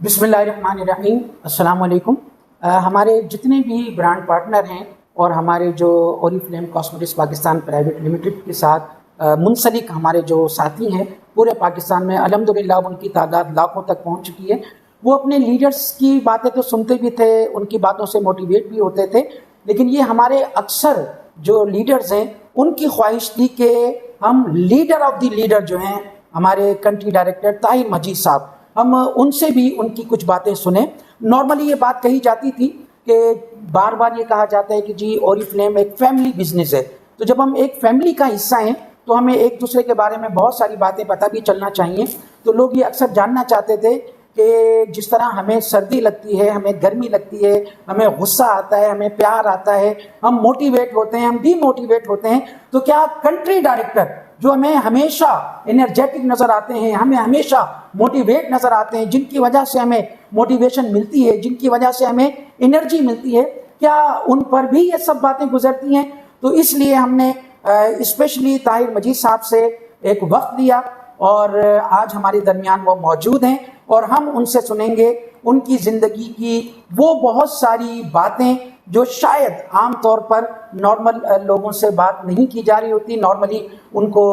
बिस्मिल्लाहिर्रहमानिर्रहीम, अस्सलाम वालेकुम। हमारे जितने भी ब्रांड पार्टनर हैं और हमारे जो Oriflame cosmetics Pakistan private limited के साथ मुंसलिक हमारे जो साथी हैं पूरे पाकिस्तान में, अल्हम्दुलिल्लाह उनकी तादाद लाखों तक पहुंच चुकी है। वो अपने लीडर्स की बातें तो सुनते भी थे, उनकी बातों से मोटिवेट भी होते थे, लेकिन ये हमारे अक्सर जो लीडर्स हैं उनकी ख्वाहिश थी कि हम लीडर ऑफ द लीडर जो हैं हमारे कंट्री डायरेक्टर ताहिर मजीद साहब, हम उनसे भी उनकी कुछ बातें सुने। नॉर्मली ये बात कही जाती थी कि बार बार ये कहा जाता है कि जी ओरिफ्लेम एक फैमिली बिजनेस है, तो जब हम एक फैमिली का हिस्सा हैं तो हमें एक दूसरे के बारे में बहुत सारी बातें पता भी चलना चाहिए। तो लोग ये अक्सर जानना चाहते थे कि जिस तरह हमें सर्दी लगती है, हमें गर्मी लगती है, हमें गुस्सा आता है, हमें प्यार आता है, हम मोटिवेट होते हैं, हम डीमोटिवेट होते हैं, तो क्या कंट्री डायरेक्टर जो हमें हमेशा एनर्जेटिक नज़र आते हैं, हमें हमेशा मोटिवेट नज़र आते हैं, जिनकी वजह से हमें मोटिवेशन मिलती है, जिनकी वजह से हमें एनर्जी मिलती है, क्या उन पर भी ये सब बातें गुजरती हैं? तो इसलिए हमने स्पेशली ताहिर मजीद साहब से एक वक्त लिया और आज हमारे दरमियान वो मौजूद हैं और हम उनसे सुनेंगे उनकी ज़िंदगी की वो बहुत सारी बातें जो शायद आम तौर पर नॉर्मल लोगों से बात नहीं की जा रही होती, नॉर्मली उनको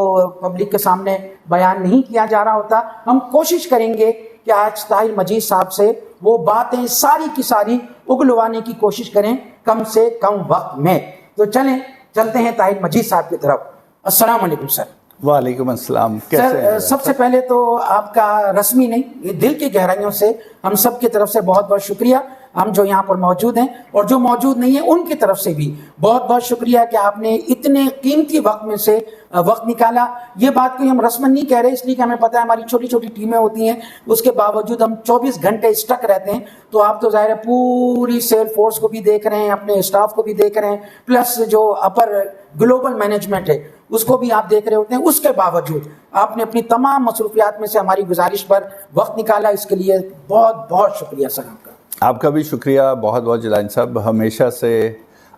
पब्लिक के सामने बयान नहीं किया जा रहा होता। हम कोशिश करेंगे कि आज ताहिर मजीद साहब से वो बातें सारी की सारी उगलवाने की कोशिश करें कम से कम वक्त में। तो चलते हैं ताहिर मजीद साहब की तरफ। अस्सलाम वालेकुम सर। वालेकुम अस्सलाम। कैसे सर, सबसे पहले तो आपका रस्मी नहीं, दिल की गहराइयों से हम सब की तरफ से बहुत बहुत शुक्रिया, हम जो यहाँ पर मौजूद हैं और जो मौजूद नहीं है उनकी तरफ से भी बहुत बहुत शुक्रिया कि आपने इतने कीमती वक्त में से वक्त निकाला। ये बात कोई हम रस्मन नहीं कह रहे, इसलिए कि हमें पता है हमारी छोटी छोटी टीमें होती हैं, उसके बावजूद हम 24 घंटे स्टक रहते हैं। तो आप तो ज़ाहिर है पूरी सेल फोर्स को भी देख रहे हैं, अपने स्टाफ को भी देख रहे हैं, प्लस जो अपर ग्लोबल मैनेजमेंट है उसको भी आप देख रहे होते हैं। उसके बावजूद आपने अपनी तमाम मसरूफियात में से हमारी गुजारिश पर वक्त निकाला, इसके लिए बहुत बहुत शुक्रिया सर आपका। आपका भी शुक्रिया बहुत बहुत जिलानी साहब। हमेशा से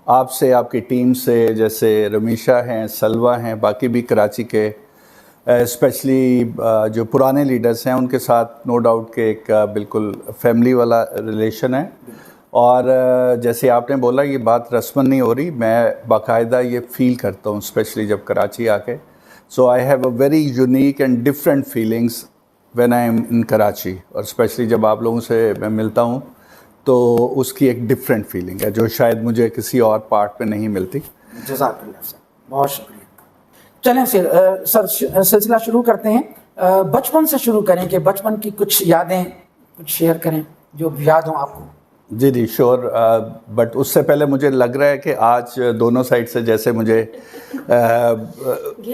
आपसे, आपकी टीम से, जैसे रमीशा हैं, सलवा हैं, बाकी भी कराची के स्पेशली जो पुराने लीडर्स हैं उनके साथ नो डाउट के एक बिल्कुल फैमिली वाला रिलेशन है। और जैसे आपने बोला ये बात रस्मन नहीं हो रही, मैं बाकायदा ये फ़ील करता हूँ स्पेशली जब कराची आके। So I have a very unique and different feelings when I am in Karachi, और स्पेशली जब आप लोगों से मैं मिलता हूँ तो उसकी एक डिफरेंट फीलिंग है जो शायद मुझे किसी और पार्ट में नहीं मिलती। जज़ाकल्लाह सर, बहुत शुक्रिया। चलें सर सिलसिला शुरू करते हैं। बचपन से शुरू करें कि बचपन की कुछ यादें कुछ शेयर करें जो याद हो आपको। जी जी श्योर, बट उससे पहले मुझे लग रहा है कि आज दोनों साइड से जैसे मुझे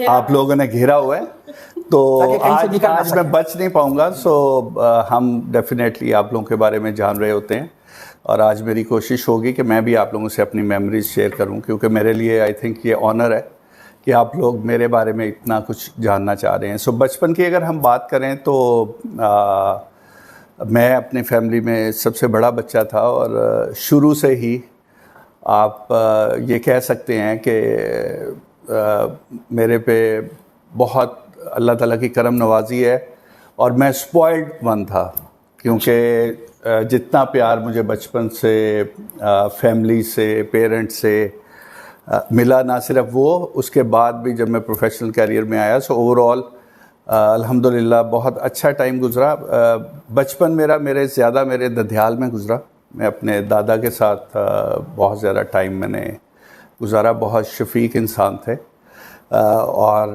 आप लोगों ने घेरा हुआ है, तो आज मैं बच नहीं पाऊंगा। सो हम डेफिनेटली आप लोगों के बारे में जान रहे होते हैं और आज मेरी कोशिश होगी कि मैं भी आप लोगों से अपनी मेमोरीज शेयर करूं, क्योंकि मेरे लिए आई थिंक ये ऑनर है कि आप लोग मेरे बारे में इतना कुछ जानना चाह रहे हैं। सो बचपन की अगर हम बात करें तो मैं अपनी फैमिली में सबसे बड़ा बच्चा था और शुरू से ही आप ये कह सकते हैं कि मेरे पे बहुत अल्लाह ताला की करम नवाजी है और मैं स्पॉइल्ड वन था, क्योंकि जितना प्यार मुझे बचपन से फैमिली से, पेरेंट्स से मिला, ना सिर्फ वो, उसके बाद भी जब मैं प्रोफेशनल कैरियर में आया, सो ओवरऑल अल्हम्दुलिल्लाह बहुत अच्छा टाइम गुज़रा। बचपन मेरे ज़्यादा मेरे ददियाल में गुज़रा। मैं अपने दादा के साथ बहुत ज़्यादा टाइम मैंने गुज़ारा। बहुत शफीक इंसान थे और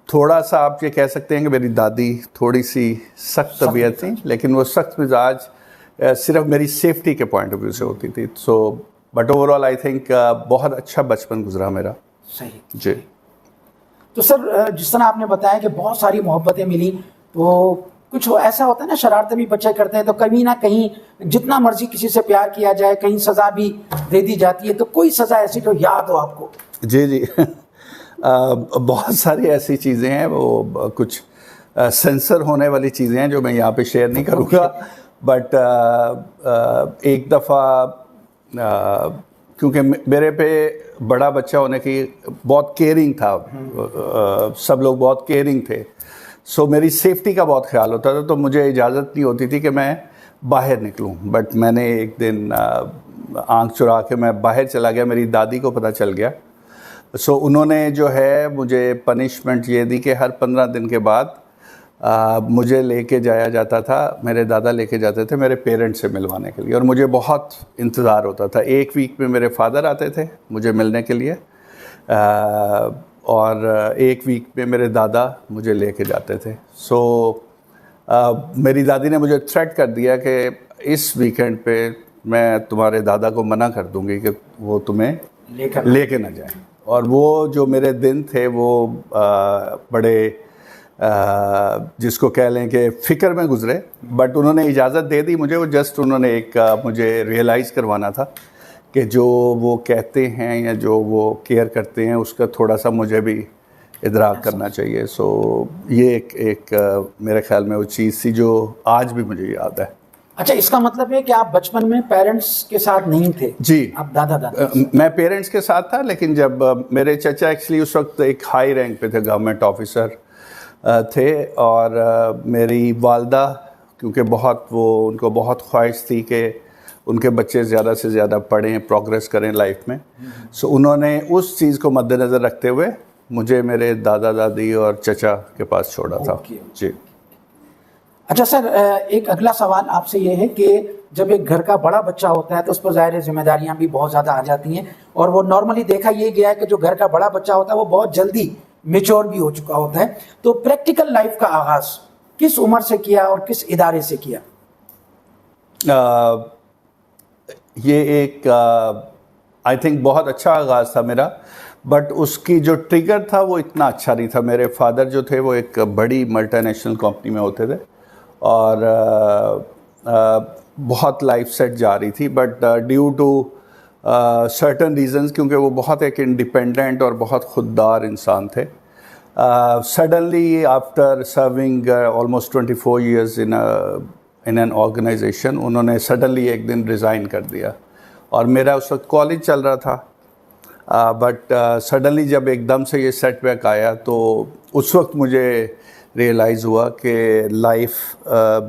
थोड़ा सा आप ये कह सकते हैं कि मेरी दादी थोड़ी सी सख्त तबीयत थी, लेकिन वो सख्त मिजाज सिर्फ मेरी सेफ्टी के पॉइंट ऑफ व्यू से होती थी। So but overall I think बहुत अच्छा बचपन गुज़रा मेरा। सही जी। तो सर, जिस तरह आपने बताया कि बहुत सारी मोहब्बतें मिली, तो कुछ ऐसा होता है ना, शरारतें भी बच्चे करते हैं, तो कहीं ना कहीं जितना मर्जी किसी से प्यार किया जाए कहीं सज़ा भी दे दी जाती है, तो कोई सज़ा ऐसी जो याद हो आपको? जी जी बहुत सारी ऐसी चीज़ें हैं, वो कुछ सेंसर होने वाली चीज़ें हैं जो मैं यहाँ पे शेयर नहीं करूँगा। बट एक दफ़ा क्योंकि मेरे पे बड़ा बच्चा होने की बहुत केयरिंग था, सब लोग बहुत केयरिंग थे। सो मेरी सेफ्टी का बहुत ख्याल होता था, तो मुझे इजाज़त नहीं होती थी कि मैं बाहर निकलूं। बट मैंने एक दिन आँख चुरा के मैं बाहर चला गया, मेरी दादी को पता चल गया। सो उन्होंने जो है मुझे पनिशमेंट ये दी कि हर 15 दिन के बाद मुझे लेके जाया जाता था, मेरे दादा लेके जाते थे मेरे पेरेंट्स से मिलवाने के लिए, और मुझे बहुत इंतज़ार होता था। एक वीक में मेरे फादर आते थे मुझे मिलने के लिए, और एक वीक में मेरे दादा मुझे लेके जाते थे। सो मेरी दादी ने मुझे थ्रेट कर दिया कि इस वीकेंड पे मैं तुम्हारे दादा को मना कर दूंगी कि वो तुम्हें लेके ना जाए। और वो जो मेरे दिन थे वो बड़े जिसको कह लें कि फ़िक्र में गुजरे, बट उन्होंने इजाज़त दे दी मुझे। वो जस्ट उन्होंने एक मुझे रियलाइज़ करवाना था कि जो वो कहते हैं या जो वो केयर करते हैं उसका थोड़ा सा मुझे भी इदराक करना चाहिए। सो ये एक मेरे ख्याल में वो चीज़ थी जो आज भी मुझे याद है। अच्छा, इसका मतलब है कि आप बचपन में पेरेंट्स के साथ नहीं थे? जी, आप दादा दादी? मैं पेरेंट्स के साथ था, लेकिन जब मेरे चचा एक्चुअली उस वक्त एक हाई रैंक पे थे, गवर्नमेंट ऑफिसर थे, और मेरी वालदा क्योंकि उनको बहुत ख्वाहिश थी कि उनके बच्चे ज़्यादा से ज़्यादा पढ़ें, प्रोग्रेस करें लाइफ में। सो उन्होंने उस चीज़ को मद्देनज़र रखते हुए मुझे मेरे दादा दादी और चचा के पास छोड़ा था। जी। अच्छा सर, एक अगला सवाल आपसे ये है कि जब एक घर का बड़ा बच्चा होता है तो उस पर ज़ाहिर जिम्मेदारियां भी बहुत ज़्यादा आ जाती हैं, और वो नॉर्मली देखा ये गया है कि जो घर का बड़ा बच्चा होता है वो बहुत जल्दी मेच्योर भी हो चुका होता है। तो प्रैक्टिकल लाइफ का आगाज़ किस उम्र से किया और किस इदारे से किया? ये एक आई थिंक बहुत अच्छा आगाज़ था मेरा, बट उसकी जो ट्रिगर था वो इतना अच्छा नहीं था। मेरे फादर जो थे वो एक बड़ी मल्टीनेशनल कंपनी में होते थे, और बहुत लाइफ सेट जा रही थी, but due to certain reasons, क्योंकि वो बहुत एक इंडिपेंडेंट और बहुत खुददार इंसान थे, suddenly after serving almost 24 years in an organisation, उन्होंने सडनली एक दिन रिज़ाइन कर दिया। और मेरा उस वक्त कॉलेज चल रहा था, बट सडनली जब एकदम से ये सेटबैक आया तो उस वक्त मुझे रियलाइज़ हुआ कि लाइफ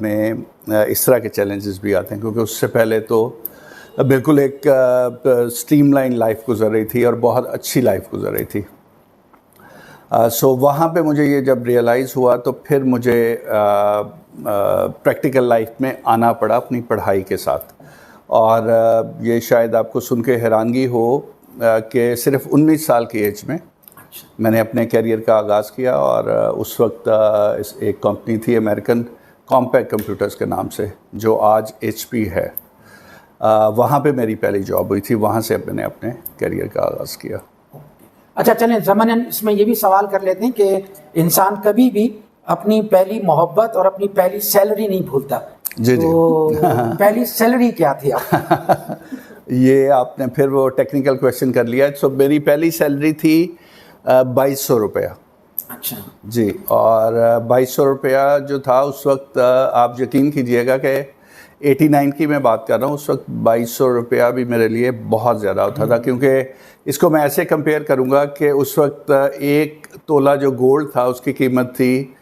में इस तरह के चैलेंजेस भी आते हैं, क्योंकि उससे पहले तो बिल्कुल एक स्ट्रीमलाइन लाइफ गुजर रही थी और बहुत अच्छी लाइफ गुजर रही थी। सो वहाँ पे मुझे ये जब रियलाइज़ हुआ तो फिर मुझे प्रैक्टिकल लाइफ में आना पड़ा अपनी पढ़ाई के साथ। और ये शायद आपको सुन के हैरानगी हो कि सिर्फ 19 साल की एज में मैंने अपने करियर का आगाज़ किया, और उस वक्त एक कंपनी थी अमेरिकन कॉम्पैक्ट कंप्यूटर्स के नाम से, जो आज HP है। वहाँ पे मेरी पहली जॉब हुई थी, वहाँ से मैंने अपने करियर का आगाज़ किया। अच्छा चलें ज़मानन इसमें ये भी सवाल कर लेते हैं कि इंसान कभी भी अपनी पहली मोहब्बत और अपनी पहली सैलरी नहीं भूलता। जी तो पहली सैलरी क्या थी आप? ये आपने फिर वो टेक्निकल क्वेश्चन कर लिया। सो मेरी पहली सैलरी थी 2200 रुपया। अच्छा जी, और 2200 रुपया जो था उस वक्त, आप यकीन कीजिएगा कि 89 की मैं बात कर रहा हूँ, उस वक्त 2200 रुपया भी मेरे लिए बहुत ज़्यादा होता था। क्योंकि इसको मैं ऐसे कंपेयर करूँगा कि उस वक्त एक तोला जो गोल्ड था उसकी कीमत थी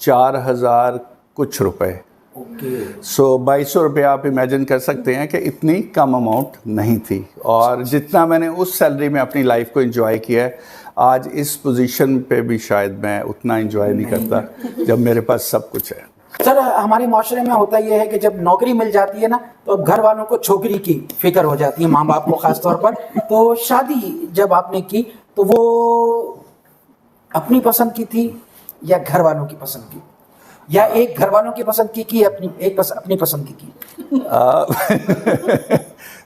4000 कुछ रुपए। सो 2200 रुपया आप इमेजिन कर सकते हैं कि इतनी कम अमाउंट नहीं थी, और जितना मैंने उस सैलरी में अपनी लाइफ को एंजॉय किया है, आज इस पोजीशन पे भी शायद मैं उतना एंजॉय नहीं करता जब मेरे पास सब कुछ है। सर, हमारे माशरे में होता यह है कि जब नौकरी मिल जाती है ना तो घर वालों को छोकरी की फिक्र हो जाती है, माँ बाप को खास तौर पर। तो शादी जब आपने की तो वो अपनी पसंद की थी या घर वालों की पसंद की, या एक घर वालों की पसंद की अपनी पसंद की?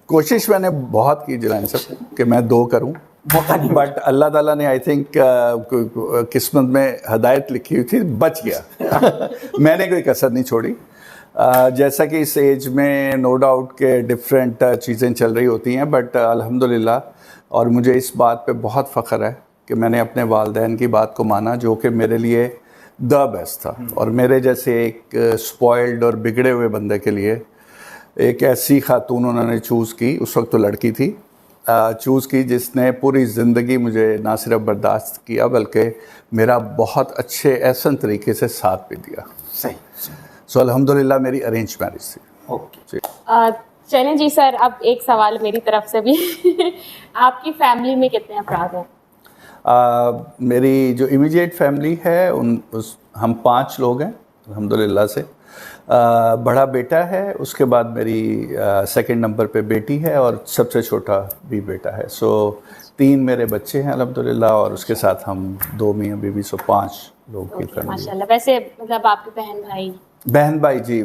कोशिश मैंने बहुत की जिलान साहब कि मैं दो करूं, बट अल्लाह ताला ने आई थिंक किस्मत में हदायत लिखी हुई थी, बच गया। मैंने कोई कसर नहीं छोड़ी। जैसा कि इस एज में नो डाउट के डिफरेंट चीज़ें चल रही होती हैं, बट अल्हम्दुलिल्लाह, और मुझे इस बात पे बहुत फ़ख्र है कि मैंने अपने वालिदैन की बात को माना, जो कि मेरे लिए द बेस्ट था। और मेरे जैसे एक स्पॉइल्ड और बिगड़े हुए बंदे के लिए एक ऐसी खातून उन्होंने चूज़ की, उस वक्त तो लड़की थी, चूज़ की जिसने पूरी ज़िंदगी मुझे ना सिर्फ बर्दाश्त किया बल्कि मेरा बहुत अच्छे एहसन तरीके से साथ भी दिया। सही। सो अल्हम्दुलिल्लाह मेरी अरेंज मैरिज थी। ओके। चलें जी सर, अब एक सवाल मेरी तरफ से भी आपकी फैमिली में कितने अफराद हैं? मेरी जो इमीडिएट फैमिली है हम 5 लोग हैं अल्हम्दुलिल्लाह से। बड़ा बेटा है, उसके बाद मेरी सेकंड नंबर पे बेटी है और सबसे छोटा भी बेटा है। सो 3 मेरे बच्चे हैं अल्हम्दुलिल्लाह और उसके साथ हम 2 मियाँ बीवी, सो 5 लोग की फैमिली। माशाल्लाह। वैसे मतलब आपके बहन भाई जी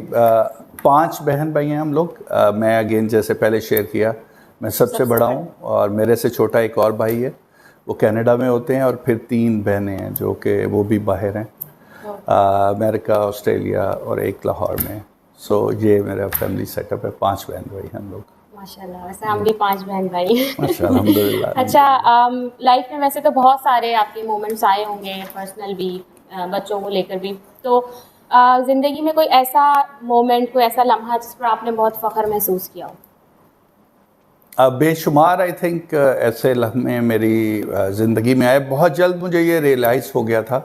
5 बहन भाई हैं हम लोग। मैं अगेन जैसे पहले शेयर किया, मैं सबसे बड़ा हूँ और मेरे से छोटा एक और भाई है, वो कनाडा में होते हैं, और फिर 3 बहनें हैं जो कि वो भी बाहर हैं, अमेरिका, ऑस्ट्रेलिया और एक लाहौर में। सो ये मेरा फैमिली सेटअप है, 5 बहन भाई हम लोग। माशाल्लाह। वैसे हम भी 5 बहन भाई माशाल्लाह अल्हम्दुलिल्लाह। अच्छा, लाइफ में वैसे तो बहुत सारे आपके मोमेंट्स आए होंगे, पर्सनल भी, बच्चों को लेकर भी, तो ज़िंदगी में कोई ऐसा मोमेंट, कोई ऐसा लम्हा जिस पर आपने बहुत फ़ख्र महसूस किया हो? बेशुमार आई थिंक ऐसे लम्हे मेरी ज़िंदगी में आए। बहुत जल्द मुझे ये रियलाइज़ हो गया था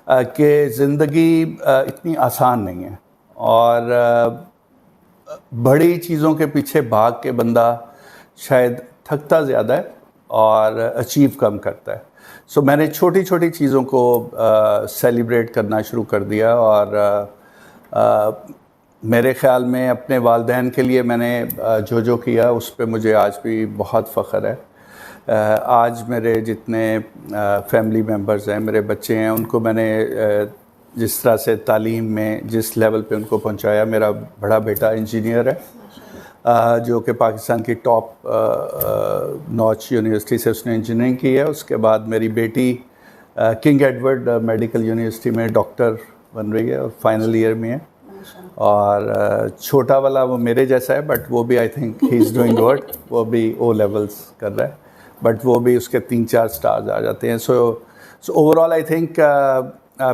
कि ज़िंदगी इतनी आसान नहीं है और बड़ी चीज़ों के पीछे भाग के बंदा शायद थकता ज़्यादा है और अचीव कम करता है। सो मैंने छोटी छोटी चीज़ों को सेलिब्रेट करना शुरू कर दिया और मेरे ख़्याल में अपने वालिदैन के लिए मैंने जो किया उस पे मुझे आज भी बहुत फ़ख्र है। आज मेरे जितने फैमिली मेम्बर्स हैं, मेरे बच्चे हैं, उनको मैंने जिस तरह से तालीम में जिस लेवल पे उनको पहुंचाया। मेरा बड़ा बेटा इंजीनियर है जो कि पाकिस्तान की टॉप नॉच यूनिवर्सिटी से उसने इंजीनियरिंग की है। उसके बाद मेरी बेटी किंग एडवर्ड मेडिकल यूनिवर्सिटी में डॉक्टर बन रही है और फाइनल ईयर में है। और छोटा वाला वो मेरे जैसा है बट वो भी I think he is doing good, वो भी ओ लेवल्स कर रहा है बट वो भी उसके 3-4 स्टार्स आ जाते हैं। सो ओवरऑल आई थिंक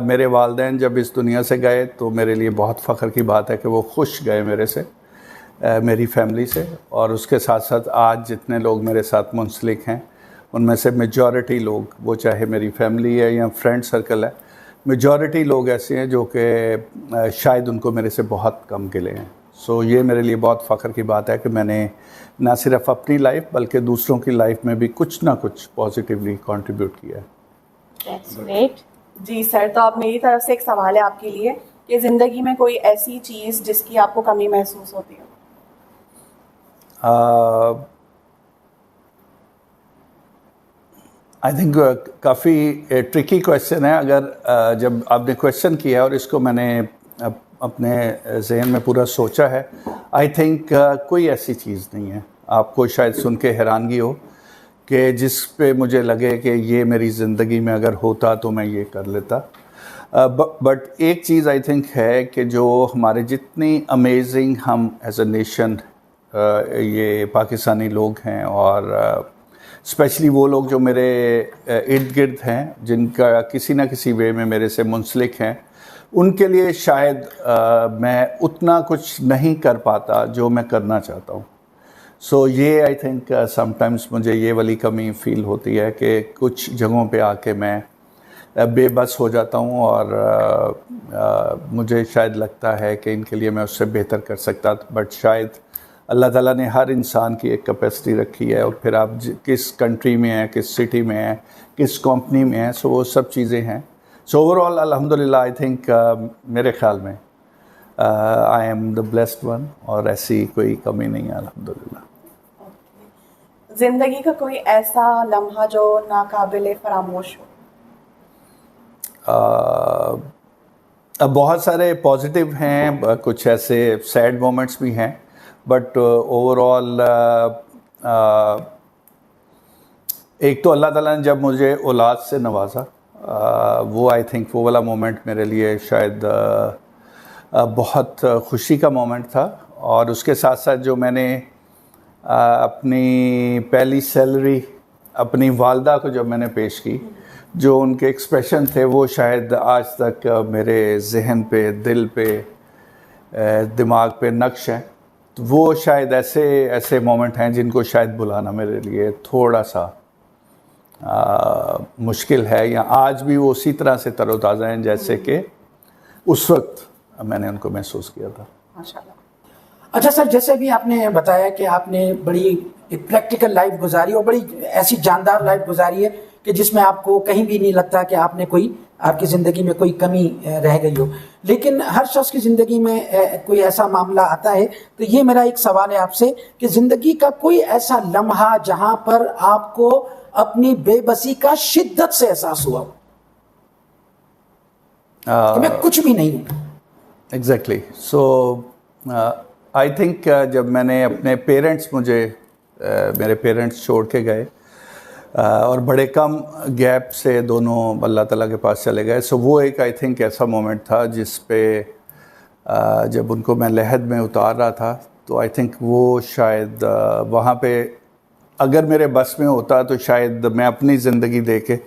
मेरे वालिदैन जब इस दुनिया से गए तो मेरे लिए बहुत फ़ख्र की बात है कि वो खुश गए मेरे से, मेरी फैमिली से। और उसके साथ साथ आज जितने लोग मेरे साथ मुंसलिक हैं उनमें से मेजॉरिटी लोग, वो चाहे मेरी फैमिली है या फ्रेंड सर्कल है, मेजॉरिटी लोग ऐसे हैं जो कि शायद उनको मेरे से बहुत कम गिले हैं। सो ये मेरे लिए बहुत फ़ख्र की बात है कि मैंने ना सिर्फ अपनी लाइफ बल्कि दूसरों की लाइफ में भी कुछ ना कुछ पॉजिटिवली कंट्रीब्यूट किया है। That's great. जी सर, तो अब मेरी तरफ से एक सवाल है आपके लिए कि ज़िंदगी में कोई ऐसी चीज़ जिसकी आपको कमी महसूस होती हो? आई थिंक काफ़ी ट्रिकी क्वेश्चन है। अगर जब आपने क्वेश्चन किया और इसको मैंने अपने जहन में पूरा सोचा है, आई थिंक कोई ऐसी चीज़ नहीं है। आपको शायद सुन के हैरानगी हो कि जिस पे मुझे लगे कि ये मेरी ज़िंदगी में अगर होता तो मैं ये कर लेता। बट एक चीज़ आई थिंक है कि जो हमारे जितनी अमेजिंग हम एज अ नेशन ये पाकिस्तानी लोग हैं और स्पेशली वो लोग जो मेरे इर्द गिर्द हैं जिनका किसी ना किसी वे में मेरे से मुंसलिक हैं, उनके लिए शायद मैं उतना कुछ नहीं कर पाता जो मैं करना चाहता हूँ। सो ये आई थिंक समटाइम्स मुझे ये वाली कमी फ़ील होती है कि कुछ जगहों पे आके मैं बेबस हो जाता हूँ और मुझे शायद लगता है कि इनके लिए मैं उससे बेहतर कर सकता, बट शायद अल्लाह ताला ने हर इंसान की एक कैपेसिटी रखी है और फिर आप किस कंट्री में हैं, किस सिटी में हैं, किस कंपनी में हैं, सो वो सब चीज़ें हैं। सो ओवरऑल अल्हम्दुलिल्लाह आई थिंक मेरे ख़्याल में I am the blessed one और ऐसी कोई कमी नहीं है अल्हम्दुलिल्लाह। ज़िंदगी का कोई ऐसा लम्हा जो नाकाबिले फरामोश हो? बहुत सारे पॉजिटिव हैं, कुछ ऐसे सैड मोमेंट्स भी हैं, बट ओवरऑल एक तो अल्लाह ताला ने जब मुझे औलाद से नवाजा, वो आई थिंक वो वाला मोमेंट मेरे लिए शायद बहुत खुशी का मोमेंट था। और उसके साथ साथ जो मैंने अपनी पहली सैलरी अपनी वालदा को जब मैंने पेश की, जो उनके एक्सप्रेशन थे वो शायद आज तक मेरे जहन पे, दिल पे, दिमाग पे नक्श हैं। तो वो शायद ऐसे ऐसे मोमेंट हैं जिनको शायद भुलाना मेरे लिए थोड़ा सा मुश्किल है, या आज भी वो उसी तरह से तरोताज़ा हैं जैसे कि उस वक्त मैंने उनको महसूस किया था। माशाल्लाह। अच्छा सर, जैसे भी आपने बताया कि आपने बड़ी एक प्रैक्टिकल लाइफ गुजारी और बड़ी ऐसी जानदार लाइफ गुजारी है कि जिसमें आपको कहीं भी नहीं लगता कि आपने कोई आपकी ज़िंदगी में कोई कमी रह गई हो, लेकिन हर शख्स की ज़िंदगी में कोई ऐसा मामला आता है। तो ये मेरा एक सवाल है आपसे कि ज़िंदगी का कोई ऐसा लम्हा जहां पर आपको अपनी बेबसी का शिद्दत से एहसास हुआ कि मैं कुछ भी नहीं हूँ। एग्जैक्टली। सो आई थिंक जब मैंने अपने मेरे पेरेंट्स छोड़ के गए और बड़े कम गैप से दोनों अल्लाह ताला के पास चले गए, सो वो एक आई थिंक ऐसा मोमेंट था जिस पे जब उनको मैं लहद में उतार रहा था, तो आई थिंक वो शायद वहाँ पे अगर मेरे बस में होता तो शायद मैं अपनी ज़िंदगी दे के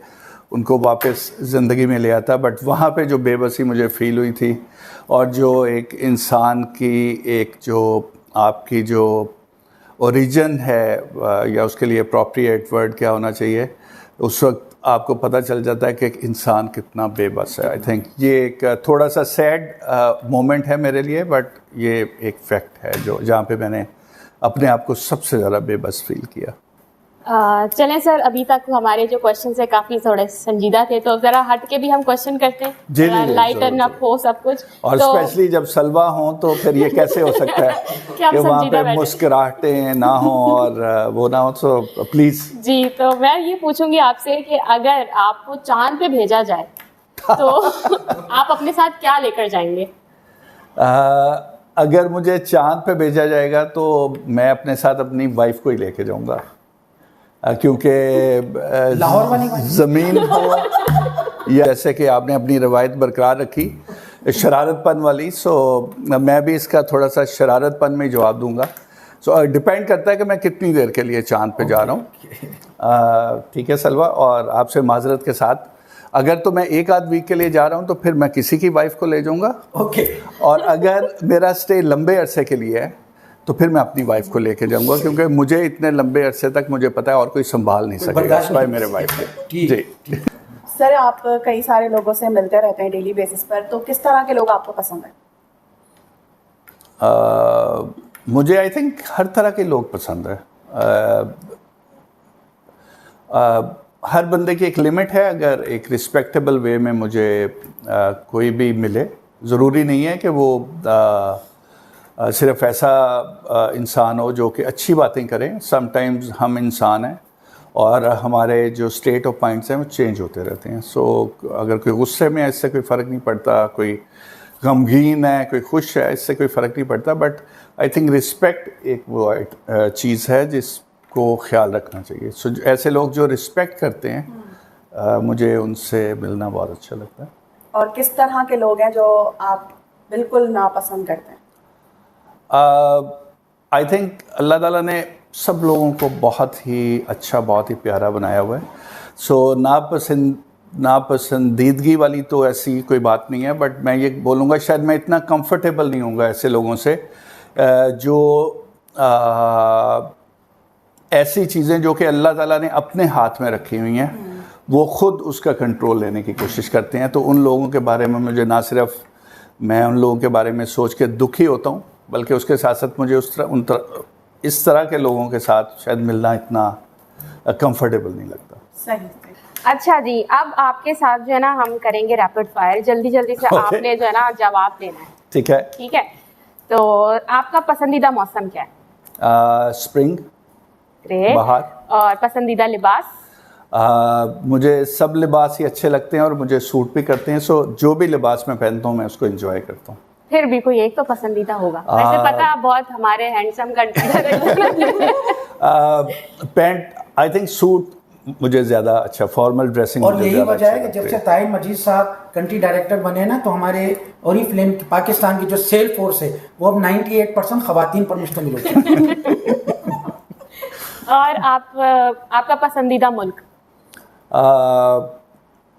उनको वापस ज़िंदगी में ले आता, बट वहाँ पे जो बेबसी मुझे फ़ील हुई थी और जो एक इंसान की एक जो आपकी जो ओरिजिन है या उसके लिए अप्रोप्रिएट वर्ड क्या होना चाहिए, उस वक्त आपको पता चल जाता है कि एक इंसान कितना बेबस है। आई थिंक ये एक थोड़ा सा सैड मोमेंट है मेरे लिए, बट ये एक फैक्ट है जो जहाँ पे मैंने अपने आप को सबसे ज़्यादा बेबस फील किया। चलें सर, अभी तक हमारे जो क्वेश्चन है काफ़ी थोड़े संजीदा थे, तो ज़रा हट के भी हम क्वेश्चन करते हैं, जी, लाइटन अप हो सब कुछ। और तो स्पेशली जब सलवा हो तो फिर ये कैसे हो सकता है कि वहाँ पे मुस्कुराहटें ना हो और वो ना हो। तो प्लीज़ जी, तो मैं ये पूछूंगी आपसे कि अगर आपको चांद पे भेजा जाए तो आप अपने साथ क्या लेकर जाएंगे? अगर मुझे चांद पे भेजा जाएगा तो मैं अपने साथ अपनी वाइफ को ही लेके जाऊंगा, क्योंकि लाहौर वाली ज़मीन हो या जैसे कि आपने अपनी रवायत बरकरार रखी शरारतपन वाली, सो मैं भी इसका थोड़ा सा शरारतपन में ही जवाब दूंगा। सो डिपेंड करता है कि मैं कितनी देर के लिए चांद पे जा रहा हूँ। ठीक है सलवा, और आपसे माजरत के साथ अगर तो मैं एक आध वीक के लिए जा रहा हूँ तो फिर मैं किसी की वाइफ को ले जाऊँगा। ओके। और अगर मेरा स्टे लंबे अरसे के लिए है तो फिर मैं अपनी वाइफ को लेके जाऊंगा, क्योंकि मुझे इतने लंबे अरसे तक मुझे पता है और कोई संभाल नहीं सकेगा सिवाय मेरे वाइफ के। जी सर, आप कई सारे लोगों से मिलते रहते हैं डेली बेसिस पर, तो किस तरह के लोग आपको पसंद हैं? मुझे आई थिंक हर तरह के लोग पसंद है। हर बंदे की एक लिमिट है। अगर एक रिस्पेक्टेबल वे में मुझे कोई भी मिले, ज़रूरी नहीं है कि वो सिर्फ ऐसा इंसान हो जो कि अच्छी बातें करें। समटाइम्स हम इंसान हैं और हमारे जो स्टेट ऑफ माइंड्स हैं वो चेंज होते रहते हैं। सो अगर कोई गुस्से में है इससे कोई फ़र्क नहीं पड़ता, कोई गमगीन है, कोई खुश है, इससे कोई फ़र्क नहीं पड़ता। बट आई थिंक रिस्पेक्ट एक वो चीज़ है जिसको ख्याल रखना चाहिए। सो ऐसे लोग जो रिस्पेक्ट करते हैं मुझे उनसे मिलना बहुत अच्छा लगता है। और किस तरह के लोग हैं जो आप बिल्कुल नापसंद करते हैं? आई थिंक अल्लाह ताला ने सब लोगों को बहुत ही अच्छा, बहुत ही प्यारा बनाया हुआ है। सो नापसंदीदगी वाली तो ऐसी कोई बात नहीं है, बट मैं ये बोलूँगा शायद मैं इतना कंफर्टेबल नहीं होऊंगा ऐसे लोगों से जो ऐसी चीज़ें जो कि अल्लाह ताला ने अपने हाथ में रखी हुई हैं वो ख़ुद उसका कंट्रोल लेने की कोशिश करते हैं। तो उन लोगों के बारे में मुझे ना सिर्फ मैं उन लोगों के बारे में सोच के दुखी होता हूँ, बल्कि उसके साथ साथ मुझे इस तरह के लोगों के साथ शायद मिलना इतना कंफर्टेबल नहीं लगता। सही। अच्छा जी, अब आपके साथ जो है ना हम करेंगे रैपिड फायर। जल्दी जल्दी से आपने जो है ना जवाब देना है। ठीक है। ठीक है, तो आपका पसंदीदा मौसम क्या है? स्प्रिंग, बाहर। और पसंदीदा लिबास? मुझे सब लिबास ही अच्छे लगते हैं और मुझे सूट भी करते हैं। सो जो भी लिबास मैं पहनता हूँ मैं उसको एंजॉय करता हूँ। फिर भी कोई एक तो पसंदीदा होगा। वैसे पता है बहुत हमारे handsome country pant, I think suit मुझे ज़्यादा अच्छा, फॉर्मल ड्रेसिंग। और यही वजह है कि जब से ताहिर मजीद साहब कंट्री डायरेक्टर बने ना, तो हमारे ओरिफ्लेम पाकिस्तान की जो सेल फोर्स है वो अब 98% खवातीन पर मुश्तमिल होती है। और आपका पसंदीदा मुल्क?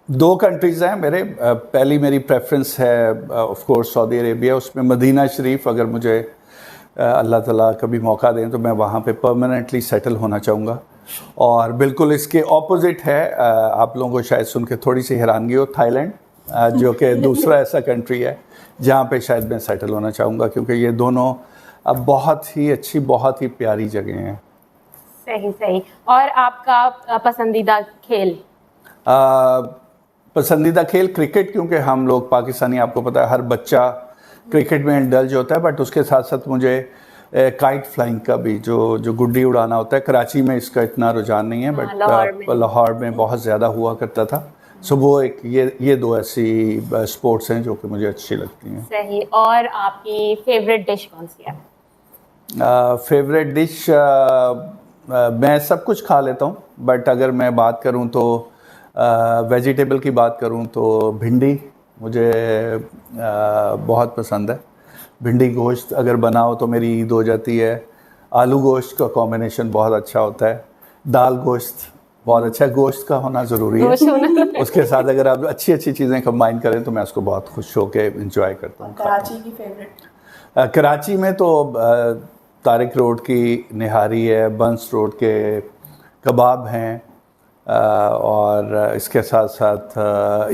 दो कंट्रीज़ हैं मेरे। पहली मेरी प्रेफरेंस है ऑफ कोर्स सऊदी अरेबिया, उसमें मदीना शरीफ अगर मुझे अल्लाह ताला कभी मौका दें तो मैं वहाँ पे परमानेंटली सेटल होना चाहूँगा। और बिल्कुल इसके ऑपोजिट है, आप लोगों को शायद सुन के थोड़ी सी हैरानगी हो, थाईलैंड, जो कि दूसरा ऐसा कंट्री है जहाँ पे शायद मैं सेटल होना चाहूँगा, क्योंकि ये दोनों अब बहुत ही अच्छी, बहुत ही प्यारी जगह हैं। सही सही। और आपका पसंदीदा खेल? पसंदीदा खेल क्रिकेट, क्योंकि हम लोग पाकिस्तानी, आपको पता है हर बच्चा क्रिकेट में इंडल्ज होता है, बट उसके साथ साथ मुझे काइट फ्लाइंग का भी, जो गुड्डी उड़ाना होता है, कराची में इसका इतना रुझान नहीं है, बट लाहौर में बहुत ज़्यादा हुआ करता था। सो वो एक ये दो ऐसी स्पोर्ट्स हैं जो कि मुझे अच्छी लगती हैं। सही। और आपकी फेवरेट डिश कौन सी है? फेवरेट डिश मैं सब कुछ खा लेता हूँ, बट अगर मैं बात करूँ तो वेजिटेबल की बात करूँ तो भिंडी मुझे बहुत पसंद है। भिंडी गोश्त अगर बनाओ तो मेरी ईद हो जाती है। आलू गोश्त का कॉम्बिनेशन बहुत अच्छा होता है। दाल गोश्त बहुत अच्छा, गोश्त का होना ज़रूरी है। उसके साथ अगर आप अच्छी अच्छी चीज़ें कंबाइन करें तो मैं उसको बहुत खुश होकर इंजॉय करता हूँ। कराची की फेवरेट? कराची में तो तारिक रोड की निहारी है, बंस रोड के कबाब हैं, और इसके साथ साथ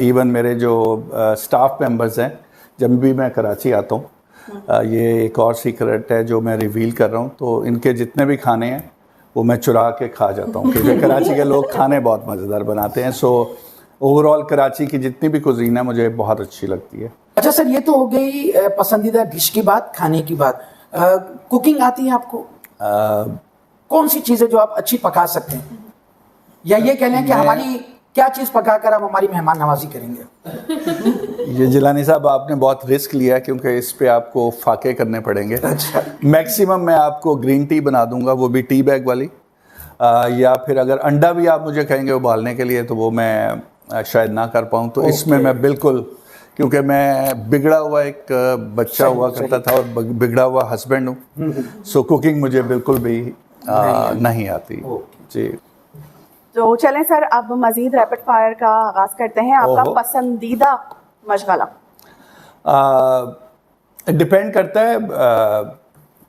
इवन मेरे जो स्टाफ मेंबर्स हैं, जब भी मैं कराची आता हूँ, ये एक और सीक्रेट है जो मैं रिवील कर रहा हूँ, तो इनके जितने भी खाने हैं वो मैं चुरा के खा जाता हूँ, क्योंकि कराची के लोग खाने बहुत मज़ेदार बनाते हैं। सो ओवरऑल कराची की जितनी भी कुजीन है मुझे बहुत अच्छी लगती है। अच्छा सर, ये तो हो गई पसंदीदा डिश की बात, खाने की बात। कुकिंग आती है आपको? कौन सी चीज़ें जो आप अच्छी पका सकते हैं, या ये कह लें कि हमारी क्या चीज़ पकाकर आप हमारी मेहमान नवाजी करेंगे? ये जिलानी साहब आपने बहुत रिस्क लिया है, क्योंकि इस पे आपको फाके करने पड़ेंगे। अच्छा। मैक्सिमम मैं आपको ग्रीन टी बना दूंगा, वो भी टी बैग वाली, या फिर अगर अंडा भी आप मुझे कहेंगे उबालने के लिए तो वो मैं शायद ना कर पाऊँ। तो इसमें मैं बिल्कुल, क्योंकि मैं बिगड़ा हुआ एक बच्चा हुआ करता था और बिगड़ा हुआ हस्बैंड हूँ, सो कुकिंग मुझे बिल्कुल भी नहीं आती जी। तो चलें सर, अब मजीद रैपिड फायर का आगाज करते हैं। आपका पसंदीदा मशगला? डिपेंड करता है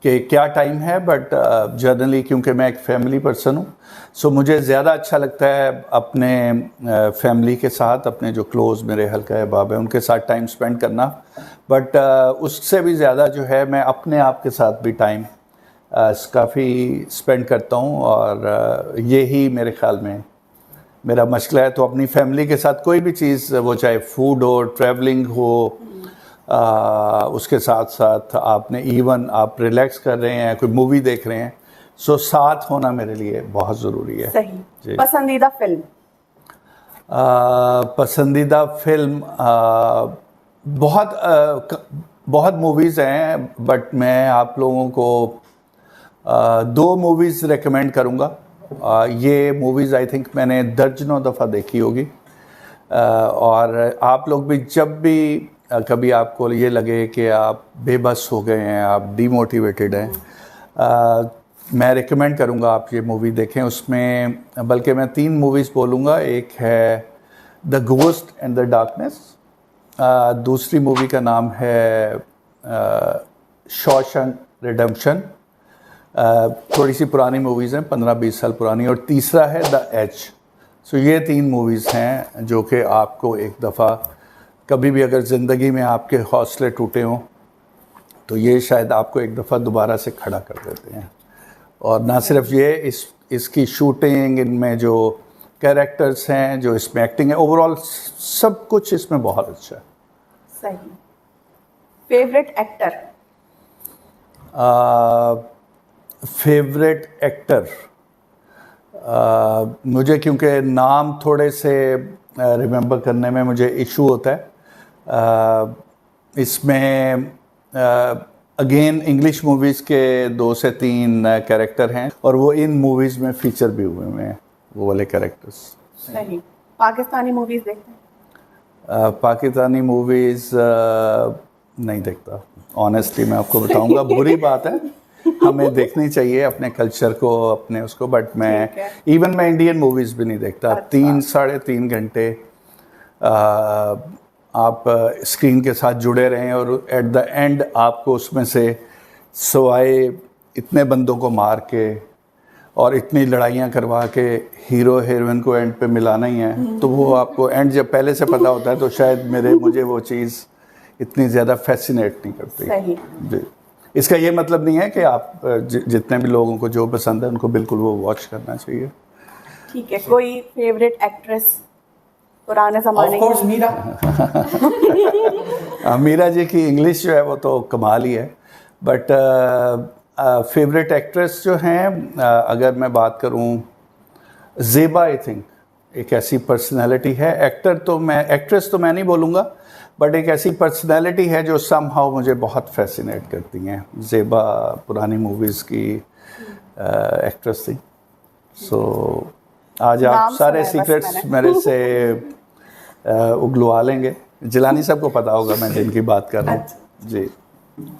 कि क्या टाइम है, बट जनरली क्योंकि मैं एक फैमिली पर्सन हूँ, सो मुझे ज़्यादा अच्छा लगता है अपने फैमिली के साथ, अपने जो क्लोज़ मेरे हल्का अहबाब हैं उनके साथ टाइम स्पेंड करना। बट उससे भी ज़्यादा जो है मैं अपने आप के साथ भी टाइम काफ़ी स्पेंड करता हूँ, और यही मेरे ख्याल में मेरा मशगला है। तो अपनी फैमिली के साथ कोई भी चीज़, वो चाहे फूड हो, ट्रैवलिंग हो, उसके साथ साथ आपने इवन आप रिलैक्स कर रहे हैं, कोई मूवी देख रहे हैं, सो साथ होना मेरे लिए बहुत ज़रूरी है। सही। पसंदीदा फिल्म? पसंदीदा फिल्म बहुत मूवीज़ हैं, बट मैं आप लोगों को दो मूवीज़ रेकमेंड करूँगा। ये मूवीज़ आई थिंक मैंने दर्जनों दफ़ा देखी होगी, और आप लोग भी जब भी कभी आपको ये लगे कि आप बेबस हो गए हैं, आप डीमोटिवेटेड हैं, मैं रिकमेंड करूँगा आप ये मूवी देखें। उसमें बल्कि मैं 3 मूवीज़ बोलूँगा। एक है the ghost and the darkness, दूसरी मूवी का नाम है शॉशैंक रिडेम्पशन, थोड़ी सी पुरानी मूवीज़ हैं, 15-20 साल पुरानी, और तीसरा है द एज। सो ये 3 मूवीज़ हैं जो कि आपको एक दफ़ा कभी भी अगर ज़िंदगी में आपके हौसले टूटे हों तो ये शायद आपको एक दफ़ा दोबारा से खड़ा कर देते हैं। और ना सिर्फ ये, इसकी शूटिंग, इनमें जो कैरेक्टर्स हैं, जो इसमें एक्टिंग है, ओवरऑल सब कुछ इसमें बहुत अच्छा है। सही। Favourite actor? फेवरेट एक्टर मुझे, क्योंकि नाम थोड़े से रिमेंबर करने में मुझे इशू होता है, इसमें अगेन इंग्लिश मूवीज़ के 2 से 3 कैरेक्टर हैं, और वो इन मूवीज़ में फीचर भी हुए हैं, वो वाले कैरेक्टर्स। सही। पाकिस्तानी मूवीज़ देखते हैं? पाकिस्तानी मूवीज़ नहीं देखता, ऑनेस्टली मैं आपको बताऊंगा। बुरी बात है, हमें देखनी चाहिए अपने कल्चर को, अपने उसको, बट मैं इवन मैं इंडियन मूवीज़ भी नहीं देखता। 3-3.5 घंटे आप स्क्रीन के साथ जुड़े रहें और एट द एंड आपको उसमें से सवाए इतने बंदों को मार के और इतनी लड़ाइयाँ करवा के हीरो हीरोइन को एंड पे मिलाना ही है, तो वो आपको एंड जब पहले से पता होता है तो शायद मुझे वो चीज़ इतनी ज़्यादा फैसिनेट नहीं करती। सही। जी, इसका ये मतलब नहीं है कि आप जितने भी लोगों को जो पसंद है उनको बिल्कुल वो वॉच करना चाहिए। ठीक है, कोई फेवरेट एक्ट्रेस पुराने ज़माने ऑफ कोर्स मीरा। मीरा जी की इंग्लिश जो है वो तो कमाल ही है, बट फेवरेट एक्ट्रेस जो हैं, अगर मैं बात करूं, ज़ेबा आई थिंक एक ऐसी पर्सनालिटी है, एक्ट्रेस तो मैं नहीं बोलूँगा, बट एक ऐसी पर्सनालिटी है जो समहाउ मुझे बहुत फैसिनेट करती हैं। ज़ेबा पुरानी मूवीज़ की एक्ट्रेस थी। सो आज आप सारे सीक्रेट्स मेरे से उगलवा लेंगे। जिलानी साहब को पता होगा मैं जिनकी बात कर रहा हूँ। जी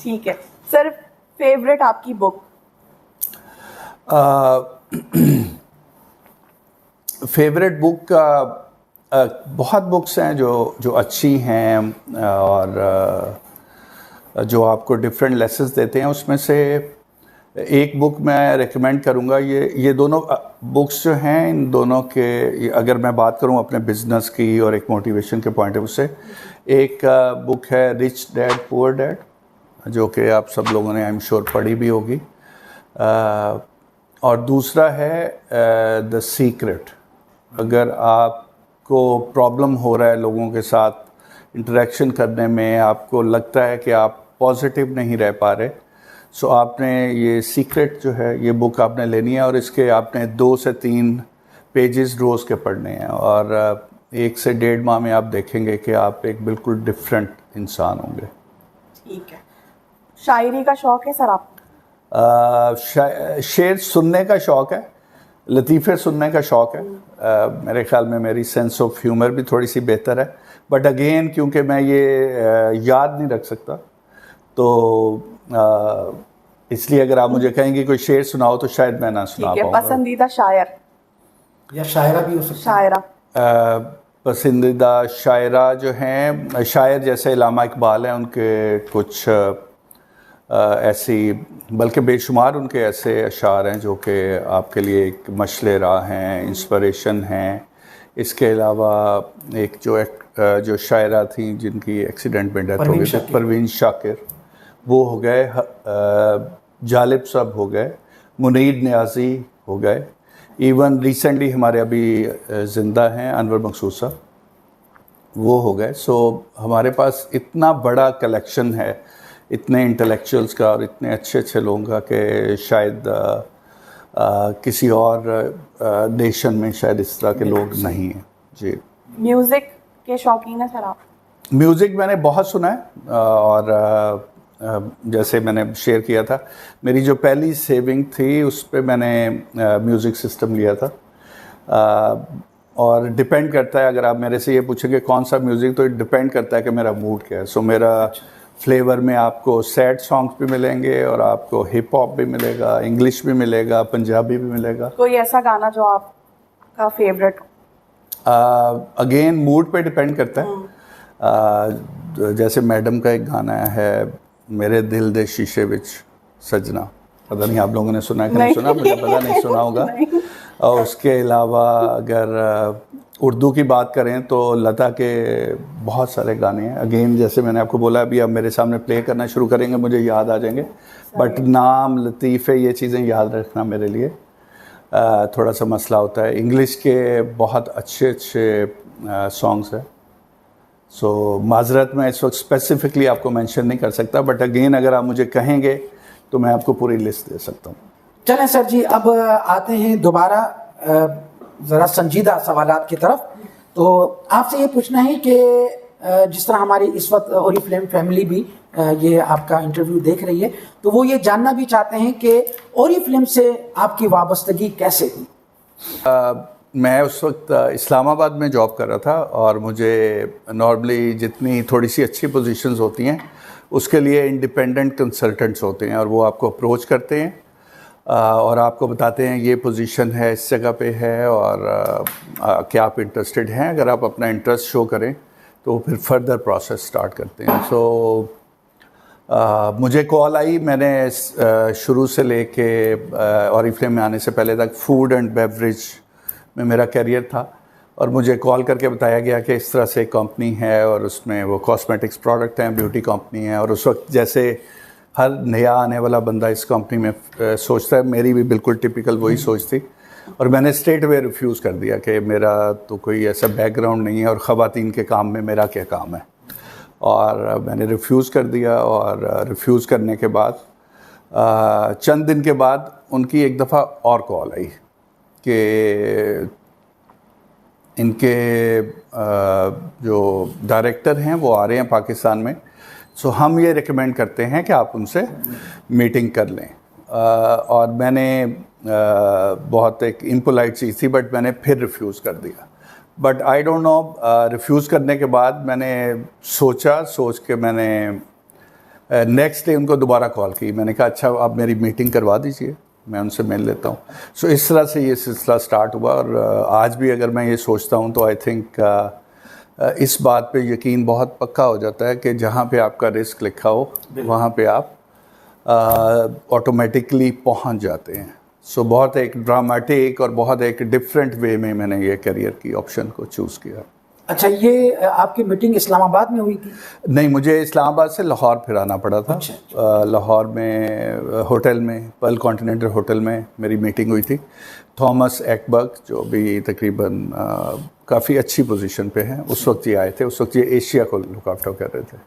ठीक है सर, फेवरेट आपकी बुक? फेवरेट बुक बहुत बुक्स हैं जो अच्छी हैं और जो आपको डिफरेंट लेसन्स देते हैं। उसमें से एक बुक मैं रेकमेंड करूँगा। ये दोनों बुक्स जो हैं, इन दोनों के अगर मैं बात करूँ अपने बिजनेस की और एक मोटिवेशन के पॉइंट ऑफ व्यू से, एक बुक है रिच डैड पुअर डैड, जो कि आप सब लोगों ने आई एम श्योर पढ़ी भी होगी, और दूसरा है द सीक्रेट। अगर आपको प्रॉब्लम हो रहा है लोगों के साथ इंटरेक्शन करने में, आपको लगता है कि आप पॉजिटिव नहीं रह पा रहे, सो आपने ये सीक्रेट जो है ये बुक आपने लेनी है और इसके आपने 2 से 3 पेजेस रोज़ के पढ़ने हैं और 1 से 1.5 माह में आप देखेंगे कि आप एक बिल्कुल डिफरेंट इंसान होंगे। ठीक है। शायरी का शौक़ है सर आपको? शेर सुनने का शौक़ है, लतीफ़े सुनने का शौक़ है। मेरे ख्याल में मेरी सेंस ऑफ ह्यूमर भी थोड़ी सी बेहतर है, बट अगेन क्योंकि मैं ये याद नहीं रख सकता, तो इसलिए अगर आप मुझे कहेंगे कोई शेर सुनाओ तो शायद मैं ना सुना पाऊँगा। पसंदीदा शायर या शायरा भी हो सकता है। शायरा पसंदीदा शायरा जो हैं, शायर जैसे इलामा इकबाल हैं, उनके कुछ ऐसी बल्कि बेशुमार उनके ऐसे अशार हैं जो कि आपके लिए एक मशले राह हैं, इंस्पिरेशन हैं। इसके अलावा एक जो शायरा थी जिनकी एक्सीडेंट में डेथ हो गई, परवीन शाकिर, वो हो गए, जालिब साहब हो गए, मुनीर नियाज़ी हो गए, इवन रिसेंटली हमारे अभी ज़िंदा हैं अनवर मकसूद साहब, वो हो गए। सो हमारे पास इतना बड़ा कलेक्शन है इतने इंटेलेक्चुअल्स का और इतने अच्छे अच्छे लोगों का कि शायद किसी और नेशन में शायद इस तरह के लोग नहीं हैं। जी। म्यूज़िक के शौकीन हैं सर आप? म्यूज़िक मैंने बहुत सुना है और जैसे मैंने शेयर किया था, मेरी जो पहली सेविंग थी उस पे मैंने म्यूज़िक सिस्टम लिया था। और डिपेंड करता है, अगर आप मेरे से ये पूछेंगे कौन सा म्यूज़िक, तो डिपेंड करता है कि मेरा मूड क्या है। सो मेरा फ्लेवर में आपको सैड सॉन्ग्स भी मिलेंगे और आपको हिप हॉप भी मिलेगा, इंग्लिश भी मिलेगा, पंजाबी भी मिलेगा। कोई ऐसा गाना जो आपका फेवरेट? अगेन मूड पे डिपेंड करता है। जैसे मैडम का एक गाना है, मेरे दिल दे शीशे विच सजना, पता नहीं आप लोगों ने सुना है कि नहीं सुना, मुझे पता नहीं सुना होगा। और उसके अलावा अगर उर्दू की बात करें तो लता के बहुत सारे गाने हैं। अगेन जैसे मैंने आपको बोला, अभी आप मेरे सामने प्ले करना शुरू करेंगे मुझे याद आ जाएंगे, बट नाम, लतीफ़े, ये चीज़ें याद रखना मेरे लिए थोड़ा सा मसला होता है। इंग्लिश के बहुत अच्छे अच्छे सॉन्ग्स हैं। सो माजरत मैं इस वक्त स्पेसिफिकली आपको मेंशन नहीं कर सकता, बट अगेन अगर आप मुझे कहेंगे तो मैं आपको पूरी लिस्ट दे सकता हूँ। चलें सर जी, अब आते हैं दोबारा ज़रा संजीदा सवालात की तरफ। तो आपसे ये पूछना है कि जिस तरह हमारी इस वक्त ओरिफ्लेम फैमिली भी ये आपका इंटरव्यू देख रही है, तो वो ये जानना भी चाहते हैं कि ओरिफ्लेम से आपकी वाबस्तगी कैसे थी? मैं उस वक्त इस्लामाबाद में जॉब कर रहा था और मुझे नॉर्मली जितनी थोड़ी सी अच्छी पोजीशंस होती हैं उसके लिए इंडिपेंडेंट कंसल्टेंट्स होते हैं और वो आपको अप्रोच करते हैं और आपको बताते हैं ये पोजीशन है, इस जगह पे है और क्या आप इंटरेस्टेड हैं। अगर आप अपना इंटरेस्ट शो करें तो फिर फर्दर प्रोसेस स्टार्ट करते हैं। सो मुझे कॉल आई, मैंने शुरू से लेके ऑरिफ्लेम में आने से पहले तक फूड एंड बेवरेज में मेरा करियर था, और मुझे कॉल करके बताया गया कि इस तरह से कंपनी है और उसमें वो कॉस्मेटिक्स प्रोडक्ट हैं, ब्यूटी कंपनी है, और उस वक्त जैसे हर नया आने वाला बंदा इस कंपनी में सोचता है, मेरी भी बिल्कुल टिपिकल वही सोच थी, और मैंने स्ट्रेट वे रिफ्यूज़ कर दिया कि मेरा तो कोई ऐसा बैकग्राउंड नहीं है और ख़वातीन के काम में मेरा क्या काम है, और मैंने रिफ्यूज़ कर दिया। और रिफ्यूज़ करने के बाद चंद दिन के बाद उनकी एक दफ़ा और कॉल आई कि इनके जो डायरेक्टर हैं वो आ रहे हैं पाकिस्तान में, सो हम ये रिकमेंड करते हैं कि आप उनसे मीटिंग कर लें। और मैंने बहुत एक इम्पोलाइट चीज़ थी, बट मैंने फिर रिफ्यूज़ कर दिया। But I don't know, refuse करने के बाद मैंने सोच के मैंने नेक्स्ट डे उनको दोबारा कॉल की। मैंने कहा अच्छा आप मेरी मीटिंग करवा दीजिए, मैं उनसे मिल लेता हूँ। सो इस तरह से ये सिलसिला स्टार्ट हुआ, और आज भी अगर मैं ये सोचता हूँ तो आई थिंक इस बात पे यकीन बहुत पक्का हो जाता है कि जहाँ पे आपका रिस्क लिखा हो वहाँ पे आप ऑटोमेटिकली पहुँच जाते हैं। सो बहुत एक ड्रामेटिक और बहुत एक डिफरेंट वे में मैंने ये करियर की ऑप्शन को चूज़ किया। अच्छा, ये आपकी मीटिंग इस्लामाबाद में हुई थी? नहीं, मुझे इस्लामाबाद से लाहौर फिर आना पड़ा था। अच्छा। लाहौर में होटल में, पर्ल कॉन्टिनेंटल होटल में मेरी मीटिंग हुई थी। थॉमस एकबर्ग जो भी तकरीबन काफ़ी अच्छी पोजीशन पे हैं, उस वक्त ये आए थे। उस वक्त ये एशिया को लुक आफ्टर कर रहे थे।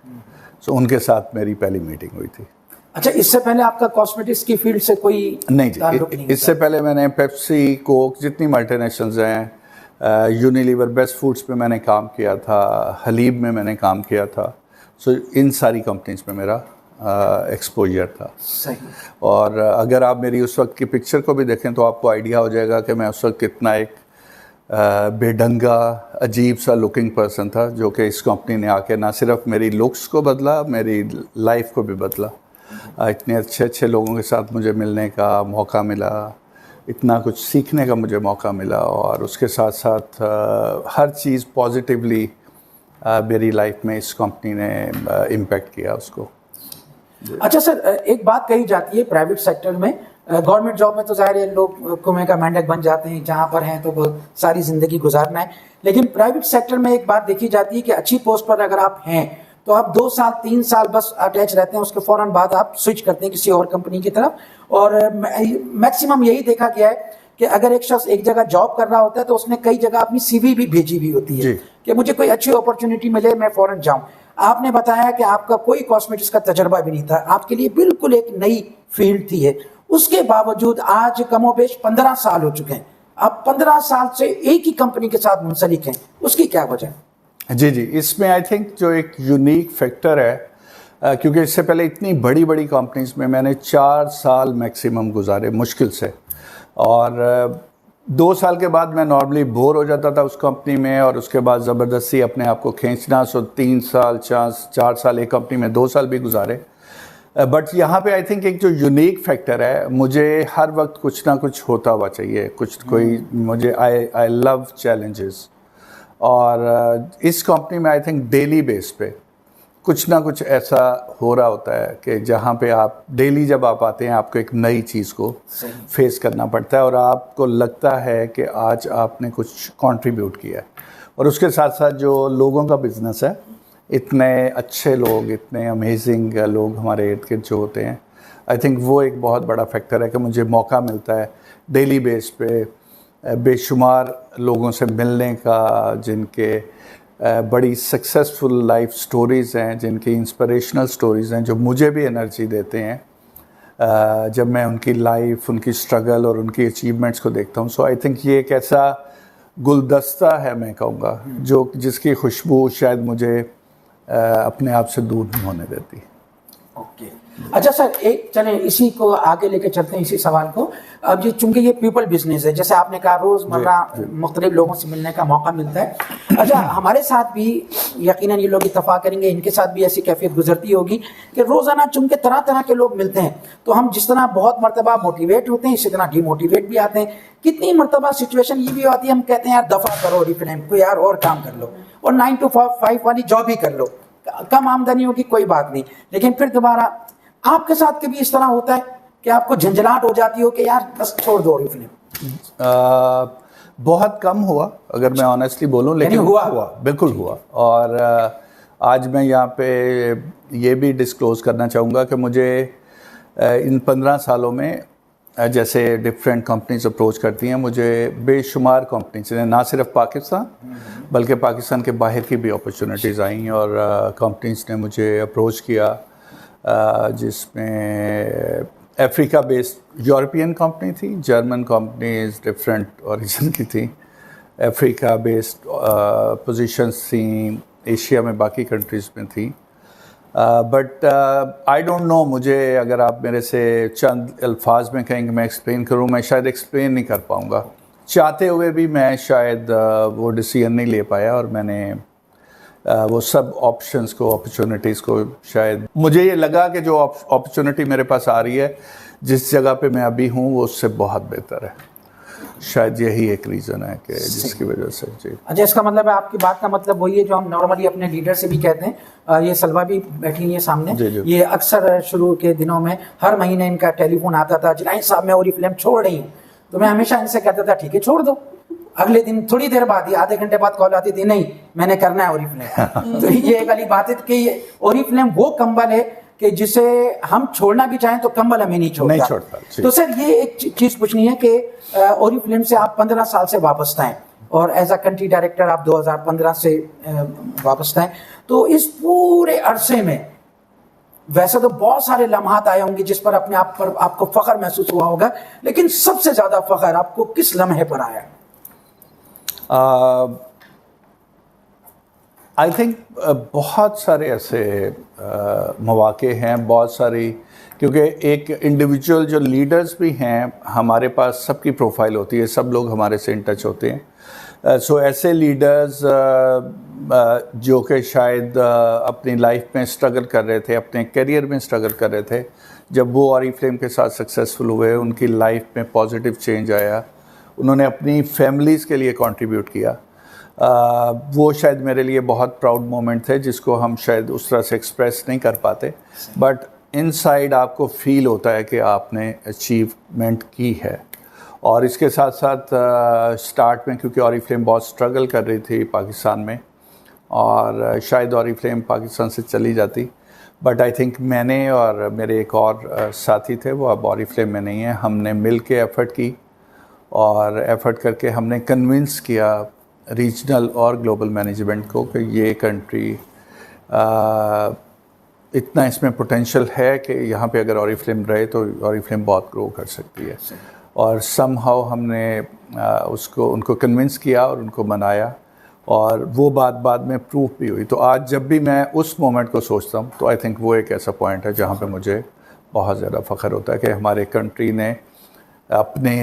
सो उनके साथ मेरी पहली मीटिंग हुई थी। अच्छा, इससे पहले आपका कॉस्मेटिक्स की फील्ड से कोई नहीं जी, इससे पहले मैंने पेप्सी, कोक, जितनी मल्टीनेशनल्स हैं, यूनिलीवर, बेस्ट फूड्स में मैंने काम किया था, हलीब में मैंने काम किया था। सो इन सारी कंपनीज में मेरा एक्सपोजर था। सही। और अगर आप मेरी उस वक्त की पिक्चर को भी देखें तो आपको आइडिया हो जाएगा कि मैं उस वक्त कितना एक बेढंगा, अजीब सा लुकिंग पर्सन था, जो कि इस कंपनी ने आके ना सिर्फ मेरी लुक्स को बदला, मेरी लाइफ को भी बदला। इतने अच्छे अच्छे लोगों के साथ मुझे मिलने का मौका मिला, इतना कुछ सीखने का मुझे मौका मिला, और उसके साथ साथ हर चीज़ पॉजिटिवली मेरी लाइफ में इस कंपनी ने इम्पेक्ट किया उसको। अच्छा सर, एक बात कही जाती है प्राइवेट सेक्टर में, गवर्नमेंट जॉब में तो जाहिर है लोग कुएं का मेंढक बन जाते हैं, जहाँ पर हैं तो वो सारी ज़िंदगी गुजारना है। लेकिन प्राइवेट सेक्टर में एक बात देखी जाती है कि अच्छी पोस्ट पर अगर आप हैं तो आप 2 साल 3 साल बस अटैच रहते हैं, उसके फ़ौरन बाद आप स्विच करते हैं किसी और कंपनी की तरफ। और मैक्सिमम यही देखा गया है कि अगर एक शख्स एक जगह जॉब कर रहा होता है तो उसने कई जगह अपनी CV भी भेजी हुई होती है कि मुझे कोई अच्छी अपॉर्चुनिटी मिले, मैं फ़ौरन जाऊं। आपने बताया कि आपका कोई कॉस्मेटिक्स का तजर्बा भी नहीं था, आपके लिए बिल्कुल एक नई फील्ड थी है। उसके बावजूद आज कमोबेश 15 साल हो चुके हैं, आप 15 साल से एक ही कंपनी के साथ मुंसलिक हैं, उसकी क्या वजह? जी, इसमें आई थिंक जो एक यूनिक फैक्टर है, क्योंकि इससे पहले इतनी बड़ी बड़ी कंपनीज में मैंने 4 साल मैक्सिमम गुजारे मुश्किल से, और 2 साल के बाद मैं नॉर्मली बोर हो जाता था उस कंपनी में, और उसके बाद ज़बरदस्ती अपने आप को खींचना। सो 3 साल 4 साल एक कंपनी में, 2 साल भी गुजारे। बट यहाँ पे आई थिंक एक जो यूनिक फैक्टर है, मुझे हर वक्त कुछ ना कुछ होता हुआ चाहिए, कोई मुझे आई लव चैलेंजेस। और इस कंपनी में आई थिंक डेली बेस पे कुछ ना कुछ ऐसा हो रहा होता है कि जहाँ पे आप डेली जब आप आते हैं आपको एक नई चीज़ को फेस करना पड़ता है, और आपको लगता है कि आज आपने कुछ कंट्रीब्यूट किया है। और उसके साथ साथ जो लोगों का बिजनेस है, इतने अच्छे लोग, इतने अमेजिंग लोग हमारे इर्द गिर्द जो होते हैं, आई थिंक वो एक बहुत बड़ा फैक्टर है कि मुझे मौका मिलता है डेली बेस पे बेशुमार लोगों से मिलने का, जिनके बड़ी सक्सेसफुल लाइफ स्टोरीज़ हैं, जिनकी इंस्पिरेशनल स्टोरीज़ हैं, जो मुझे भी एनर्जी देते हैं जब मैं उनकी लाइफ, उनकी स्ट्रगल और उनकी अचीवमेंट्स को देखता हूँ। सो आई थिंक ये एक ऐसा गुलदस्ता है, मैं कहूँगा, जिसकी खुशबू शायद मुझे अपने आप से दूर नहीं होने देती। ओके। अच्छा सर, एक चलें इसी को आगे लेके चलते हैं, इसी सवाल को। अब ये चूंकि ये पीपल बिजनेस है, जैसे आपने कहा रोज़मर्रा मुख्तलिफ लोगों से मिलने का मौका मिलता है। अच्छा, हमारे साथ भी यकीनन ये लोग इत्तफाक करेंगे, इनके साथ भी ऐसी कैफियत गुजरती होगी कि रोज़ाना चूंकि तरह तरह के लोग मिलते हैं, तो हम जिस तरह बहुत मरतबा मोटिवेट होते हैं, इसी तरह डिमोटिवेट भी आते हैं। कितनी मरतबा सिचुएशन ये भी आती है, हम कहते हैं यार दफ़ा करो रिफिल्म को, यार और काम कर लो, और 9 to 5 वाली जॉब ही कर लो। कम आमदनी होगी कोई बात नहीं, लेकिन फिर दोबारा आपके साथ कभी इस तरह होता है कि आपको झंझलाहट हो जाती हो कि यार बस छोड़ दो ओरिफ्लेम? बहुत कम हुआ अगर मैं ऑनेस्टली बोलूं, लेकिन हुआ बिल्कुल हुआ। और आज मैं यहाँ पे ये भी डिस्क्लोज़ करना चाहूँगा कि मुझे इन 15 सालों में जैसे डिफरेंट कंपनीज अप्रोच करती हैं, मुझे बेशुमार कंपनीज ने, ना सिर्फ पाकिस्तान बल्कि पाकिस्तान के बाहर की भी अपॉर्चुनिटीज़ आई और कंपनीज ने मुझे अप्रोच किया, जिसमें अफ्रीका बेस्ड यूरोपियन कंपनी थी, जर्मन कंपनीज डिफरेंट ओरिजिन की थी, अफ्रीका बेस्ड पोजीशंस थी, एशिया में बाकी कंट्रीज़ में थी। बट आई डोंट नो, मुझे अगर आप मेरे से चंद अल्फाज में कहेंगे मैं एक्सप्लेन करूँ, मैं शायद एक्सप्लेन नहीं कर पाऊँगा। चाहते हुए भी मैं शायद वो डिसीजन नहीं ले पाया और मैंने वो सब ऑप्शंस को, अपॉर्चुनिटीज़ को, शायद मुझे ये लगा कि जो अपॉर्चुनिटी मेरे पास आ रही है, जिस जगह पे मैं अभी हूँ, वो उससे बहुत बेहतर है। शायद यही एक रीज़न है कि जिसकी वजह से। जी अच्छा, इसका मतलब है, आपकी बात का मतलब वही है जो हम नॉर्मली अपने लीडर से भी कहते हैं। ये सलवा भी बैठी है सामने। जी। ये अक्सर शुरू के दिनों में हर महीने इनका टेलीफोन आता था, जिलानी साहब मैं ओरिफ्लेम छोड़ रही हूँ। तो मैं हमेशा इनसे कहता था ठीक है छोड़ दो। अगले दिन थोड़ी देर बाद ही, आधे घंटे बाद कॉल आती थी, नहीं मैंने करना है ओरिफ्लेम। तो ये वाली बात है कि ओरिफ्लेम वो कंबल है कि जिसे हम छोड़ना भी चाहें तो कंबल हमें नहीं छोड़ता। तो सर ये एक चीज़ पूछनी है कि ओरिफ्लेम से आप 15 साल से वापस हैं और एज अ कंट्री डायरेक्टर आप 2015 से वापस हैं। तो इस पूरे अरसे में वैसे तो बहुत सारे लम्हात आए होंगे जिस पर अपने आप पर आपको फख्र महसूस हुआ होगा, लेकिन सबसे ज़्यादा फख्र आपको किस लम्हे पर आया? आई थिंक बहुत सारे ऐसे मौके हैं, बहुत सारी, क्योंकि एक इंडिविजुअल जो लीडर्स भी हैं हमारे पास, सबकी प्रोफाइल होती है, सब लोग हमारे से इन टच होते हैं। सो ऐसे लीडर्स जो कि शायद अपनी लाइफ में स्ट्रगल कर रहे थे, अपने करियर में स्ट्रगल कर रहे थे, जब वो ओरिफ्लेम के साथ सक्सेसफुल हुए, उनकी लाइफ में पॉजिटिव चेंज आया, उन्होंने अपनी फैमिलीज़ के लिए कंट्रीब्यूट किया, वो शायद मेरे लिए बहुत प्राउड मोमेंट थे जिसको हम शायद उस तरह से एक्सप्रेस नहीं कर पाते। बट इनसाइड आपको फील होता है कि आपने अचीवमेंट की है। और इसके साथ साथ स्टार्ट में, क्योंकि ओरिफ्लेम बहुत स्ट्रगल कर रही थी पाकिस्तान में, और शायद ओरिफ्लेम पाकिस्तान से चली जाती, बट आई थिंक मैंने और मेरे एक और साथी थे, वो अब ओरिफ्लेम में नहीं है, हमने मिल के एफ़र्ट की और एफ़र्ट करके हमने कन्विंस किया रीजनल और ग्लोबल मैनेजमेंट को कि ये कंट्री इतना इसमें पोटेंशियल है कि यहाँ पे अगर ओरिफ्लेम रहे तो ओरिफ्लेम बहुत ग्रो कर सकती है। और समहाउ हमने उनको कन्विंस किया और उनको मनाया, और वो बात बाद में प्रूफ भी हुई। तो आज जब भी मैं उस मोमेंट को सोचता हूँ तो आई थिंक वो एक ऐसा पॉइंट है जहाँ पे मुझे बहुत ज़्यादा फ़ख्र होता है कि हमारे कंट्री ने अपने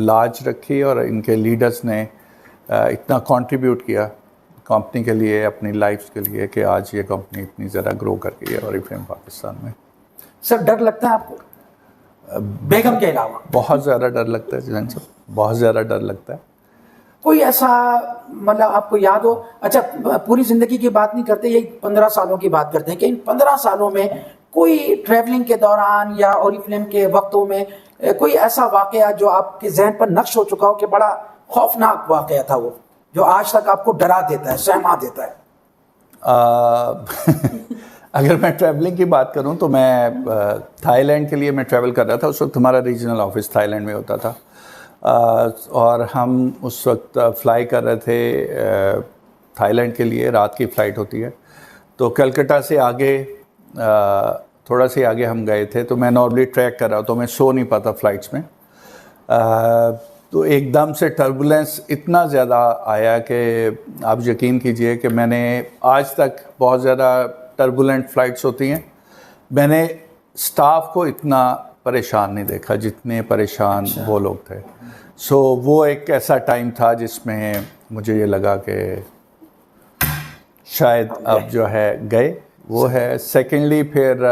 लाज रखी और इनके लीडर्स ने इतना कंट्रीब्यूट किया कंपनी के लिए, अपनी लाइफ के लिए, कि आज ये कंपनी इतनी ज़्यादा ग्रो कर गई है ओरिफ्लेम पाकिस्तान में। सर डर लगता है आपको बेगम के अलावा? बहुत ज़्यादा डर लगता है जिलानी साहब, बहुत ज़्यादा डर लगता है। कोई ऐसा मतलब आपको याद हो? अच्छा, पूरी ज़िंदगी की बात नहीं करते, यही 15 सालों की बात करते हैं कि इन 15 सालों में कोई ट्रैवलिंग के दौरान या ओरिफ्लेम के वक्तों में कोई ऐसा वाक़या जो आपके जहन पर नक्श हो चुका हो कि बड़ा खौफनाक वाक़या था वो, जो आज तक आपको डरा देता है, सहमा देता है? अगर मैं ट्रैवलिंग की बात करूं तो मैं थाईलैंड के लिए मैं ट्रैवल कर रहा था। उस वक्त हमारा रीजनल ऑफिस थाईलैंड में होता था, और हम उस वक्त फ्लाई कर रहे थे थाईलैंड के लिए। रात की फ़्लाइट होती है, तो कलकत्ता से आगे थोड़ा से आगे हम गए थे। तो मैं नॉर्मली ट्रैक कर रहा, तो मैं सो नहीं पाता फ़्लाइट्स में। तो एकदम से टर्बुलेंस इतना ज़्यादा आया कि आप यकीन कीजिए कि मैंने आज तक, बहुत ज़्यादा टर्बुलेंट फ़्लाइट्स होती हैं, मैंने स्टाफ को इतना परेशान नहीं देखा जितने परेशान वो लोग थे। सो वो एक ऐसा टाइम था जिसमें मुझे ये लगा कि शायद अब जो है गए वो है। सेकेंडली फिर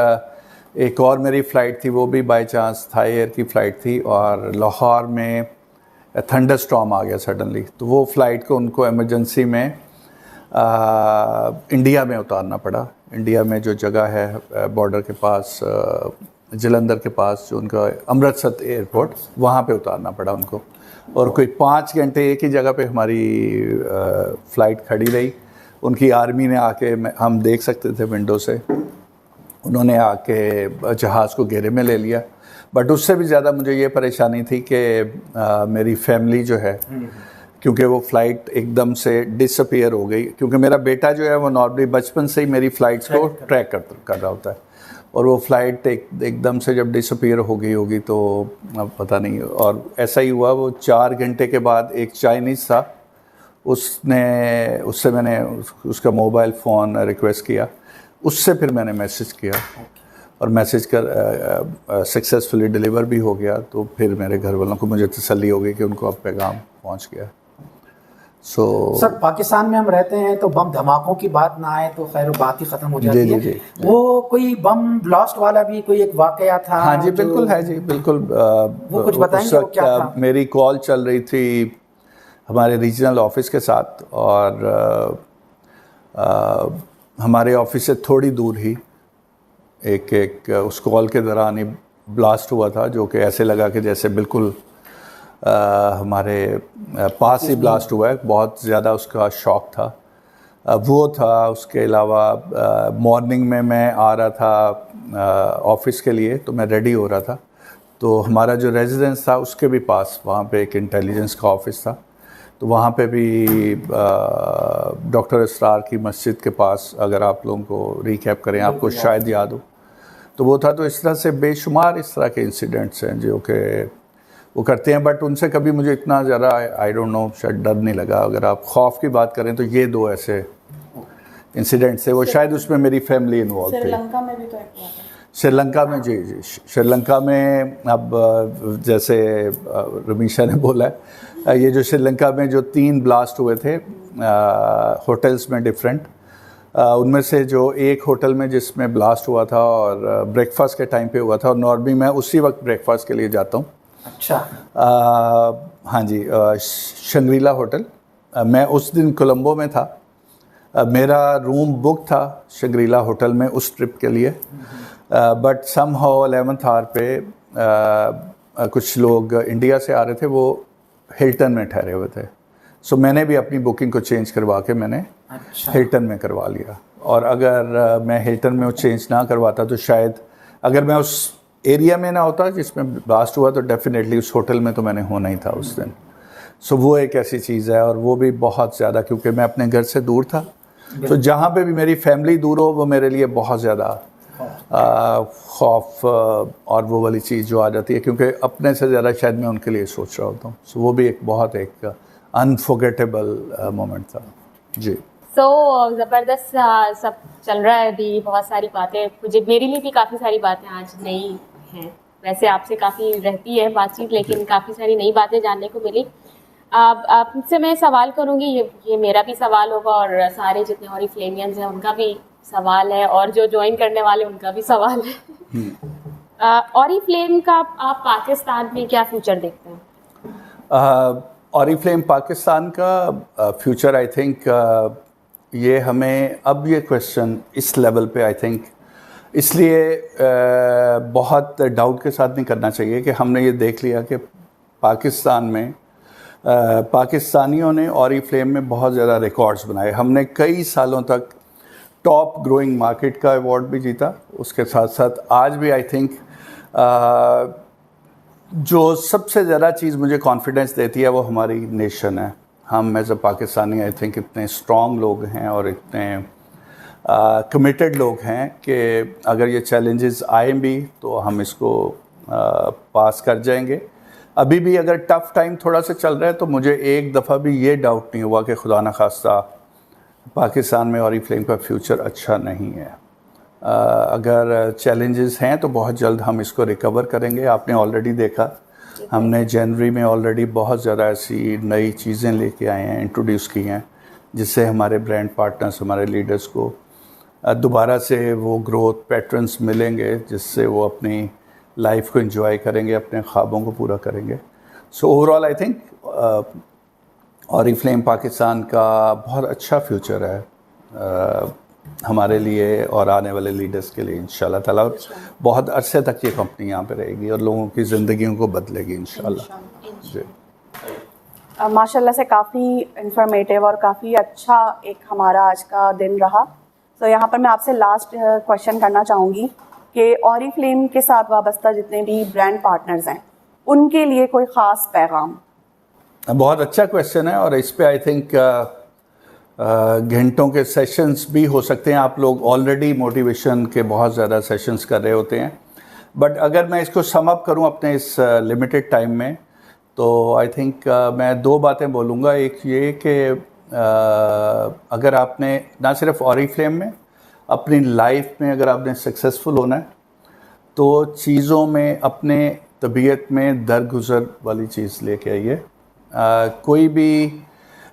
एक और मेरी फ़्लाइट थी, वो भी बाय चांस थाई एयर की फ़्लाइट थी, और लाहौर में थंडर स्टॉर्म आ गया सडनली। तो वो फ़्लाइट को उनको इमरजेंसी में इंडिया में उतारना पड़ा। इंडिया में जो जगह है बॉर्डर के पास, जलंधर के पास, जो उनका अमृतसर एयरपोर्ट, वहाँ पे उतारना पड़ा उनको। और कोई 5 घंटे एक ही जगह पे हमारी फ़्लाइट खड़ी रही। उनकी आर्मी ने आके, हम देख सकते थे विंडो से, उन्होंने आके जहाज़ को घेरे में ले लिया। बट उससे भी ज़्यादा मुझे ये परेशानी थी कि मेरी फैमिली जो है, क्योंकि वो फ़्लाइट एकदम से डिसअपीयर हो गई, क्योंकि मेरा बेटा जो है वो नॉर्मली बचपन से ही मेरी फ़्लाइट्स को ट्रैक कर रहा होता है, और वो फ़्लाइट एकदम से जब डिसअपीयर हो गई होगी तो अब पता नहीं। और ऐसा ही हुआ, वो 4 घंटे के बाद एक चाइनीज़ था, उससे मैंने उसका मोबाइल फ़ोन रिक्वेस्ट किया, उससे फिर मैंने मैसेज किया, और मैसेज कर सक्सेसफुली डिलीवर भी हो गया। तो फिर मेरे घर वालों को मुझे तसल्ली हो गई कि उनको अब पैगाम पहुंच गया। सर, पाकिस्तान में हम रहते हैं तो बम धमाकों की बात ना आए तो खैर बात ही ख़त्म हो जाती है। जी। वो कोई बम ब्लास्ट वाला भी कोई एक वाकया था? हाँ जी, बिल्कुल है जी, बिल्कुल। वो कुछ बताएंगे वो क्या था? मेरी कॉल चल रही थी हमारे रीजनल ऑफिस के साथ, और हमारे ऑफिस से थोड़ी दूर ही एक उस कॉल के दौरान ही ब्लास्ट हुआ था, जो कि ऐसे लगा कि जैसे बिल्कुल हमारे पास ही ब्लास्ट हुआ है। बहुत ज़्यादा उसका शॉक था। वो था, उसके अलावा मॉर्निंग में मैं आ रहा था ऑफिस के लिए, तो मैं रेडी हो रहा था, तो हमारा जो रेजिडेंस था उसके भी पास वहाँ पे एक इंटेलिजेंस का ऑफिस था, तो वहाँ पे भी डॉक्टर इसरार की मस्जिद के पास, अगर आप लोगों को रिकैप करें, आपको शायद याद हो, तो वो था। तो इस तरह से बेशुमार इस तरह के इंसिडेंट्स हैं जो कि वो करते हैं, बट उनसे कभी मुझे इतना ज़्यादा आई डोंट नो शायद डर नहीं लगा। अगर आप खौफ की बात करें तो ये 2 ऐसे इंसिडेंट्स थे, वो शायद उसमें मेरी फैमिली इन्वॉल्व थी। श्रीलंका में भी तो एक हुआ था। श्रीलंका में, जी, श्रीलंका में, अब जैसे रमीशा ने बोला है, ये जो श्रीलंका में जो 3 ब्लास्ट हुए थे होटल्स में डिफरेंट, उनमें से जो एक होटल में जिसमें ब्लास्ट हुआ था और ब्रेकफास्ट के टाइम पे हुआ था, और नॉर्मली मैं उसी वक्त ब्रेकफास्ट के लिए जाता हूँ। अच्छा। हाँ जी, शंग्रीला होटल। मैं उस दिन कोलंबो में था, मेरा रूम बुक था शंग्रीला होटल में उस ट्रिप के लिए, बट समहाउ 11th आवर पे कुछ लोग इंडिया से आ रहे थे, वो हिल्टन में ठहरे हुए थे। सो मैंने भी अपनी बुकिंग को चेंज करवा के मैंने हिल्टन में करवा लिया। और अगर मैं हिल्टन में वो चेंज ना करवाता तो शायद, अगर मैं उस एरिया में ना होता जिसमें ब्लास्ट हुआ, तो डेफिनेटली उस होटल में तो मैंने होना ही था उस दिन। सो वो एक ऐसी चीज़ है, और वो भी बहुत ज़्यादा, क्योंकि मैं अपने घर से दूर था, तो जहाँ पे भी मेरी फैमिली दूर हो वो मेरे लिए बहुत ज़्यादा खौफ और वो वाली चीज़ जो आ जाती है, क्योंकि अपने से ज़्यादा शायद मैं उनके लिए सोच रहा होता हूँ। सो वो भी एक बहुत एक अनफॉरगेटेबल मोमेंट था जी। ज़बरदस्त सब चल रहा है अभी, बहुत सारी बातें, मुझे मेरे लिए भी काफ़ी सारी बातें आज नई हैं। वैसे आपसे काफ़ी रहती है बातचीत, लेकिन काफ़ी सारी नई बातें जानने को मिली। आपसे मैं सवाल करूँगी, ये मेरा भी सवाल होगा, और सारे जितने ऑरिफ्लेमियंस हैं उनका भी सवाल है, और जो ज्वाइन करने वाले उनका भी सवाल है। ऑरिफ्लेम का आप पाकिस्तान में क्या फ्यूचर देखते हैं? ऑरिफ्लेम पाकिस्तान का फ्यूचर, आई थिंक ये हमें अब ये क्वेश्चन इस लेवल पे आई थिंक इसलिए बहुत डाउट के साथ नहीं करना चाहिए कि हमने ये देख लिया कि पाकिस्तान में पाकिस्तानियों ने ऑरिफ्लेम में बहुत ज़्यादा रिकॉर्ड्स बनाए। हमने कई सालों तक टॉप ग्रोइंग मार्केट का अवार्ड भी जीता। उसके साथ साथ आज भी आई थिंक जो सबसे ज़्यादा चीज़ मुझे कॉन्फिडेंस देती है वो हमारी नेशन है। हम as a Pakistani I think इतने स्ट्रॉन्ग लोग हैं और इतने कमिटेड लोग हैं कि अगर ये चैलेंजेस आए भी तो हम इसको पास कर जाएंगे। अभी भी अगर टफ़ टाइम थोड़ा सा चल रहा है तो मुझे एक दफ़ा भी ये डाउट नहीं हुआ कि खुदा न खास्ता पाकिस्तान में ऑरिफ्लेम का फ्यूचर अच्छा नहीं है। अगर चैलेंजेस हैं तो बहुत जल्द हम इसको रिकवर करेंगे। आपने ऑलरेडी देखा, हमने जनवरी में ऑलरेडी बहुत ज़्यादा ऐसी नई चीज़ें लेके आए हैं, इंट्रोड्यूस की हैं, जिससे हमारे ब्रांड पार्टनर्स, हमारे लीडर्स को दोबारा से वो ग्रोथ पैटर्न्स मिलेंगे, जिससे वो अपनी लाइफ को एंजॉय करेंगे, अपने ख्वाबों को पूरा करेंगे। So overall I think Oriflame Pakistan का बहुत अच्छा फ्यूचर है हमारे लिए और आने वाले लीडर्स के लिए इंशाल्लाह ताला। बहुत अरसे तक ये कंपनी यहाँ पे रहेगी और लोगों की ज़िंदगियों को बदलेगी इंशाल्लाह। जी माशाल्लाह से काफ़ी इंफॉर्मेटिव और काफ़ी अच्छा एक हमारा आज का दिन रहा। तो यहाँ पर मैं आपसे लास्ट क्वेश्चन करना चाहूँगी कि ऑरिफ्लेम के साथ वाबस्ता जितने भी ब्रांड पार्टनर्स हैं उनके लिए कोई ख़ास पैगाम। बहुत अच्छा क्वेश्चन है और इस पे आई थिंक घंटों के सेशंस भी हो सकते हैं। आप लोग ऑलरेडी मोटिवेशन के बहुत ज़्यादा सेशंस कर रहे होते हैं, बट अगर मैं इसको सम अप करूं अपने इस लिमिटेड टाइम में, तो आई थिंक मैं दो बातें बोलूँगा। एक ये कि अगर आपने ना सिर्फ ऑरिफ्लेम में, अपनी लाइफ में अगर आपने सक्सेसफुल होना है तो चीज़ों में अपने तबीयत में दरगुजर वाली चीज़ लेके आइए। कोई भी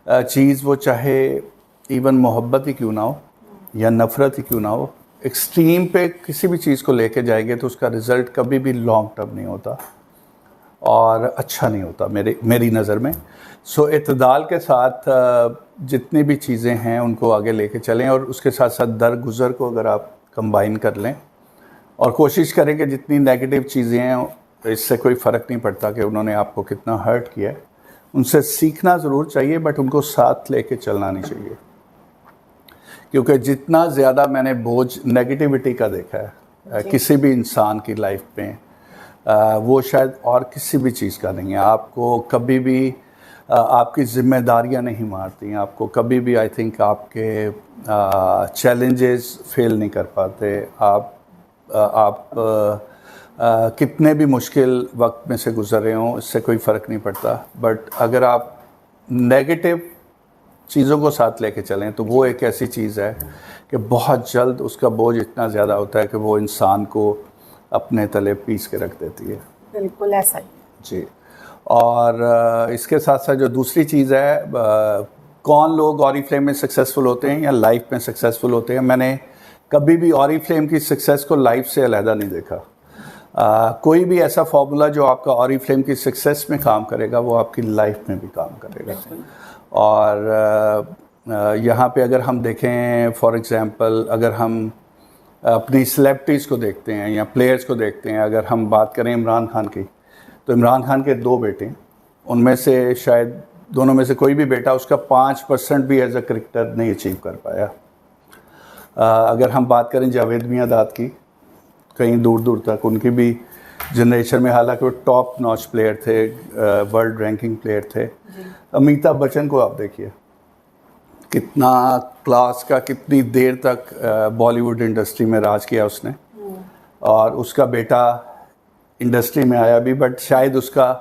चीज़ वो चाहे इवन मोहब्बत ही क्यों ना हो या नफ़रत ही क्यों ना हो, एक्सट्रीम पे किसी भी चीज़ को लेके जाएंगे तो उसका रिज़ल्ट कभी भी लॉन्ग टर्म नहीं होता और अच्छा नहीं होता मेरी नज़र में। सो इत्तेदाल के साथ जितनी भी चीज़ें हैं उनको आगे लेके चलें और उसके साथ साथ दरगुजर को अगर आप कंबाइन कर लें और कोशिश करें कि जितनी नेगेटिव चीज़ें हैं इससे कोई फ़र्क नहीं पड़ता कि उन्होंने आपको कितना हर्ट किया है, उनसे सीखना ज़रूर चाहिए बट उनको साथ लेके चलना नहीं चाहिए। क्योंकि जितना ज़्यादा मैंने बोझ नेगेटिविटी का देखा है किसी भी इंसान की लाइफ में, वो शायद और किसी भी चीज़ का नहीं है। आपको कभी भी आपकी जिम्मेदारियां नहीं मारती, आपको कभी भी आई थिंक आपके चैलेंजेस फेल नहीं कर पाते। आप कितने भी मुश्किल वक्त में से गुजर रहे हों इससे कोई फ़र्क नहीं पड़ता, बट अगर आप नेगेटिव चीज़ों को साथ लेके चलें तो वो एक ऐसी चीज़ है कि बहुत जल्द उसका बोझ इतना ज़्यादा होता है कि वो इंसान को अपने तले पीस के रख देती है। बिल्कुल ऐसा ही जी। और इसके साथ साथ जो दूसरी चीज़ है, कौन लोग ऑरिफ्लेम में सक्सेसफुल होते हैं या लाइफ में सक्सेसफुल होते हैं, मैंने कभी भी ऑरिफ्लेम की सक्सेस को लाइफ से अलहदा नहीं देखा। कोई भी ऐसा फार्मूला जो आपका ऑरिफ्लेम की सक्सेस में काम करेगा वो आपकी लाइफ में भी काम करेगा। और यहाँ पे अगर हम देखें फॉर एग्ज़ाम्पल, अगर हम अपनी सेलेब्रिटीज़ को देखते हैं या प्लेयर्स को देखते हैं, अगर हम बात करें इमरान खान की, तो इमरान खान के 2 बेटे हैं, उनमें से शायद दोनों में से कोई भी बेटा उसका 5% भी एज अ क्रिकेटर नहीं अचीव कर पाया। अगर हम बात करें जावेद मियांदाद की, कहीं दूर दूर तक उनकी भी जनरेशन में, हालांकि वो टॉप नॉच प्लेयर थे, वर्ल्ड रैंकिंग प्लेयर थे। अमिताभ बच्चन को आप देखिए, कितना क्लास का, कितनी देर तक बॉलीवुड इंडस्ट्री में राज किया उसने, और उसका बेटा इंडस्ट्री में आया भी, बट शायद उसका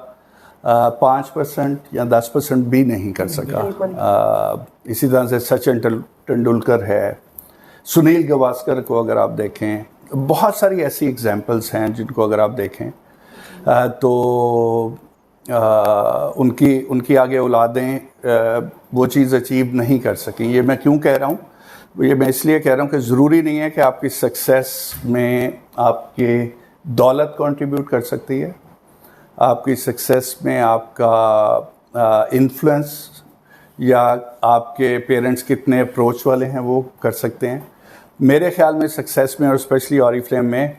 5% या 10% भी नहीं कर सका। इसी तरह से सचिन तेंदुलकर है, सुनील गावस्कर को अगर आप देखें, बहुत सारी ऐसी एग्जाम्पल्स हैं जिनको अगर आप देखें तो उनकी आगे औलादें वो चीज़ अचीव नहीं कर सकें। ये मैं क्यों कह रहा हूँ? ये मैं इसलिए कह रहा हूँ कि ज़रूरी नहीं है कि आपकी सक्सेस में आपके दौलत कंट्रीब्यूट कर सकती है, आपकी सक्सेस में आपका इन्फ्लुएंस या आपके पेरेंट्स कितने अप्रोच वाले हैं वो कर सकते हैं। मेरे ख्याल में सक्सेस में और स्पेशली ऑरिफ्लेम में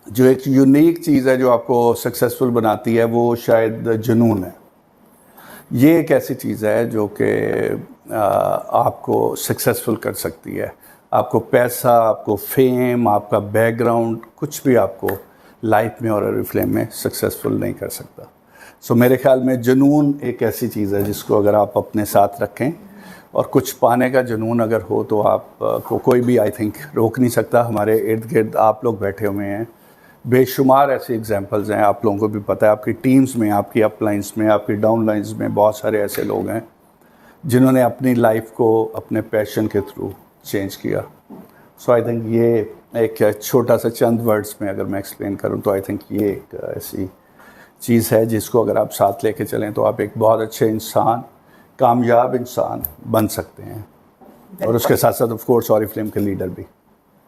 जो एक यूनिक चीज़ है जो आपको सक्सेसफुल बनाती है वो शायद जुनून है। ये एक ऐसी चीज़ है जो कि आपको सक्सेसफुल कर सकती है। आपको पैसा, आपको फेम, आपका बैकग्राउंड, कुछ भी आपको लाइफ में और ऑरिफ्लेम में सक्सेसफुल नहीं कर सकता। सो मेरे ख्याल में जुनून एक ऐसी चीज़ है जिसको अगर आप अपने साथ रखें, और कुछ पाने का जुनून अगर हो तो आपको कोई भी आई थिंक रोक नहीं सकता। हमारे इर्द गिर्द आप लोग बैठे हुए हैं, बेशुमार ऐसे एग्जांपल्स हैं, आप लोगों को भी पता है, आपकी टीम्स में, आपकी अपलाइंस में, आपकी डाउनलाइंस में बहुत सारे ऐसे लोग हैं जिन्होंने अपनी लाइफ को अपने पैशन के थ्रू चेंज किया। सो आई थिंक ये एक छोटा सा चंद वर्ड्स में अगर मैं एक्सप्लेन करूं तो आई थिंक ये एक ऐसी चीज़ है जिसको अगर आप साथ लेके चलें तो आप एक बहुत अच्छे इंसान, कामयाब इंसान बन सकते हैं, और उसके साथ साथ ऑफ कोर्स ऑरिफ्लेम के लीडर भी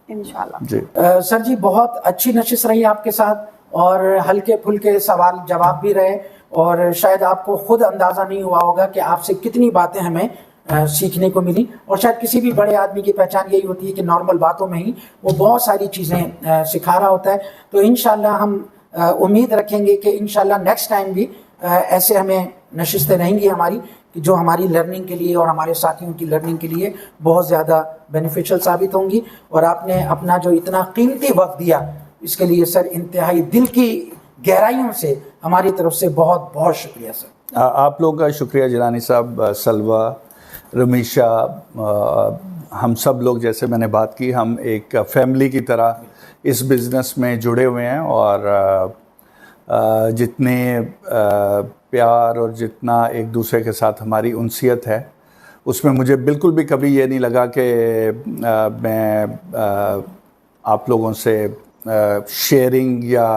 इंशाल्लाह। जी सर जी, बहुत अच्छी नशिश रही आपके साथ और हल्के फुल्के सवाल जवाब भी रहे और शायद आपको खुद अंदाज़ा नहीं हुआ होगा कि आपसे कितनी बातें हमें सीखने को मिली। और शायद किसी भी बड़े आदमी की पहचान यही होती है कि नॉर्मल बातों में ही वो बहुत सारी चीज़ें सिखा रहा होता है। तो इंशाल्लाह हम उम्मीद रखेंगे कि इंशाल्लाह नेक्स्ट टाइम भी ऐसे हमें नशिस्तें रहेंगी हमारी, कि जो हमारी लर्निंग के लिए और हमारे साथियों की लर्निंग के लिए बहुत ज़्यादा बेनिफिशियल साबित होंगी। और आपने अपना जो इतना कीमती वक्त दिया इसके लिए सर इंतहाई दिल की गहराइयों से हमारी तरफ से बहुत बहुत शुक्रिया सर। आप लोगों का शुक्रिया जिलानी साहब, सलवा, रमीशा, हम सब लोग जैसे मैंने बात की, हम एक फैमिली की तरह इस बिज़नेस में जुड़े हुए हैं। और जितने प्यार और जितना एक दूसरे के साथ हमारी उनसियत है उसमें मुझे बिल्कुल भी कभी ये नहीं लगा कि मैं आप लोगों से शेयरिंग या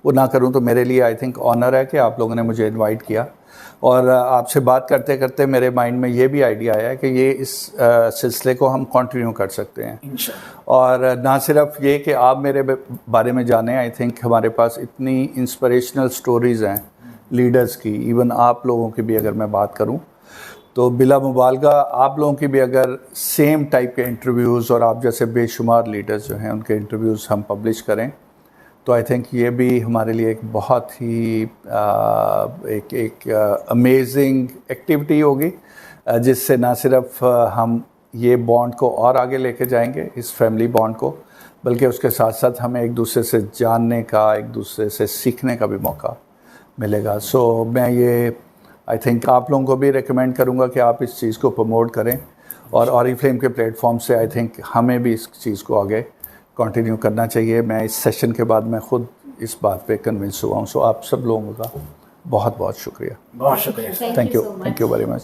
वो ना करूं। तो मेरे लिए आई थिंक ऑनर है कि आप लोगों ने मुझे इनवाइट किया। और आपसे बात करते करते मेरे माइंड में ये भी आइडिया आया कि ये इस सिलसिले को हम कंटिन्यू कर सकते हैं। और ना सिर्फ ये कि आप मेरे बारे में जानें, आई थिंक हमारे पास इतनी इंस्पिरेशनल स्टोरीज़ हैं लीडर्स की, इवन आप लोगों की भी अगर मैं बात करूं तो बिला मुबालगा आप लोगों की भी अगर सेम टाइप के इंटरव्यूज़ और आप जैसे बेशुमार लीडर्स जो हैं उनके इंटरव्यूज़ हम पब्लिश करें तो आई थिंक ये भी हमारे लिए एक बहुत ही एक अमेजिंग एक्टिविटी होगी, जिससे ना सिर्फ हम ये बॉन्ड को और आगे लेके जाएंगे, इस फैमिली बॉन्ड को, बल्कि उसके साथ साथ हमें एक दूसरे से जानने का, एक दूसरे से सीखने का भी मौका मिलेगा। सो मैं ये आई थिंक आप लोगों को भी रिकमेंड करूँगा कि आप इस चीज़ को प्रमोट करें। और ऑरिफ्लेम के प्लेटफॉर्म से आई थिंक हमें भी इस चीज़ को आगे कंटिन्यू करना चाहिए। मैं इस सेशन के बाद मैं खुद इस बात पे कन्विंस हुआ हूँ। सो आप सब लोगों का बहुत बहुत शुक्रिया। बहुत शुक्रिया। Thank you very much.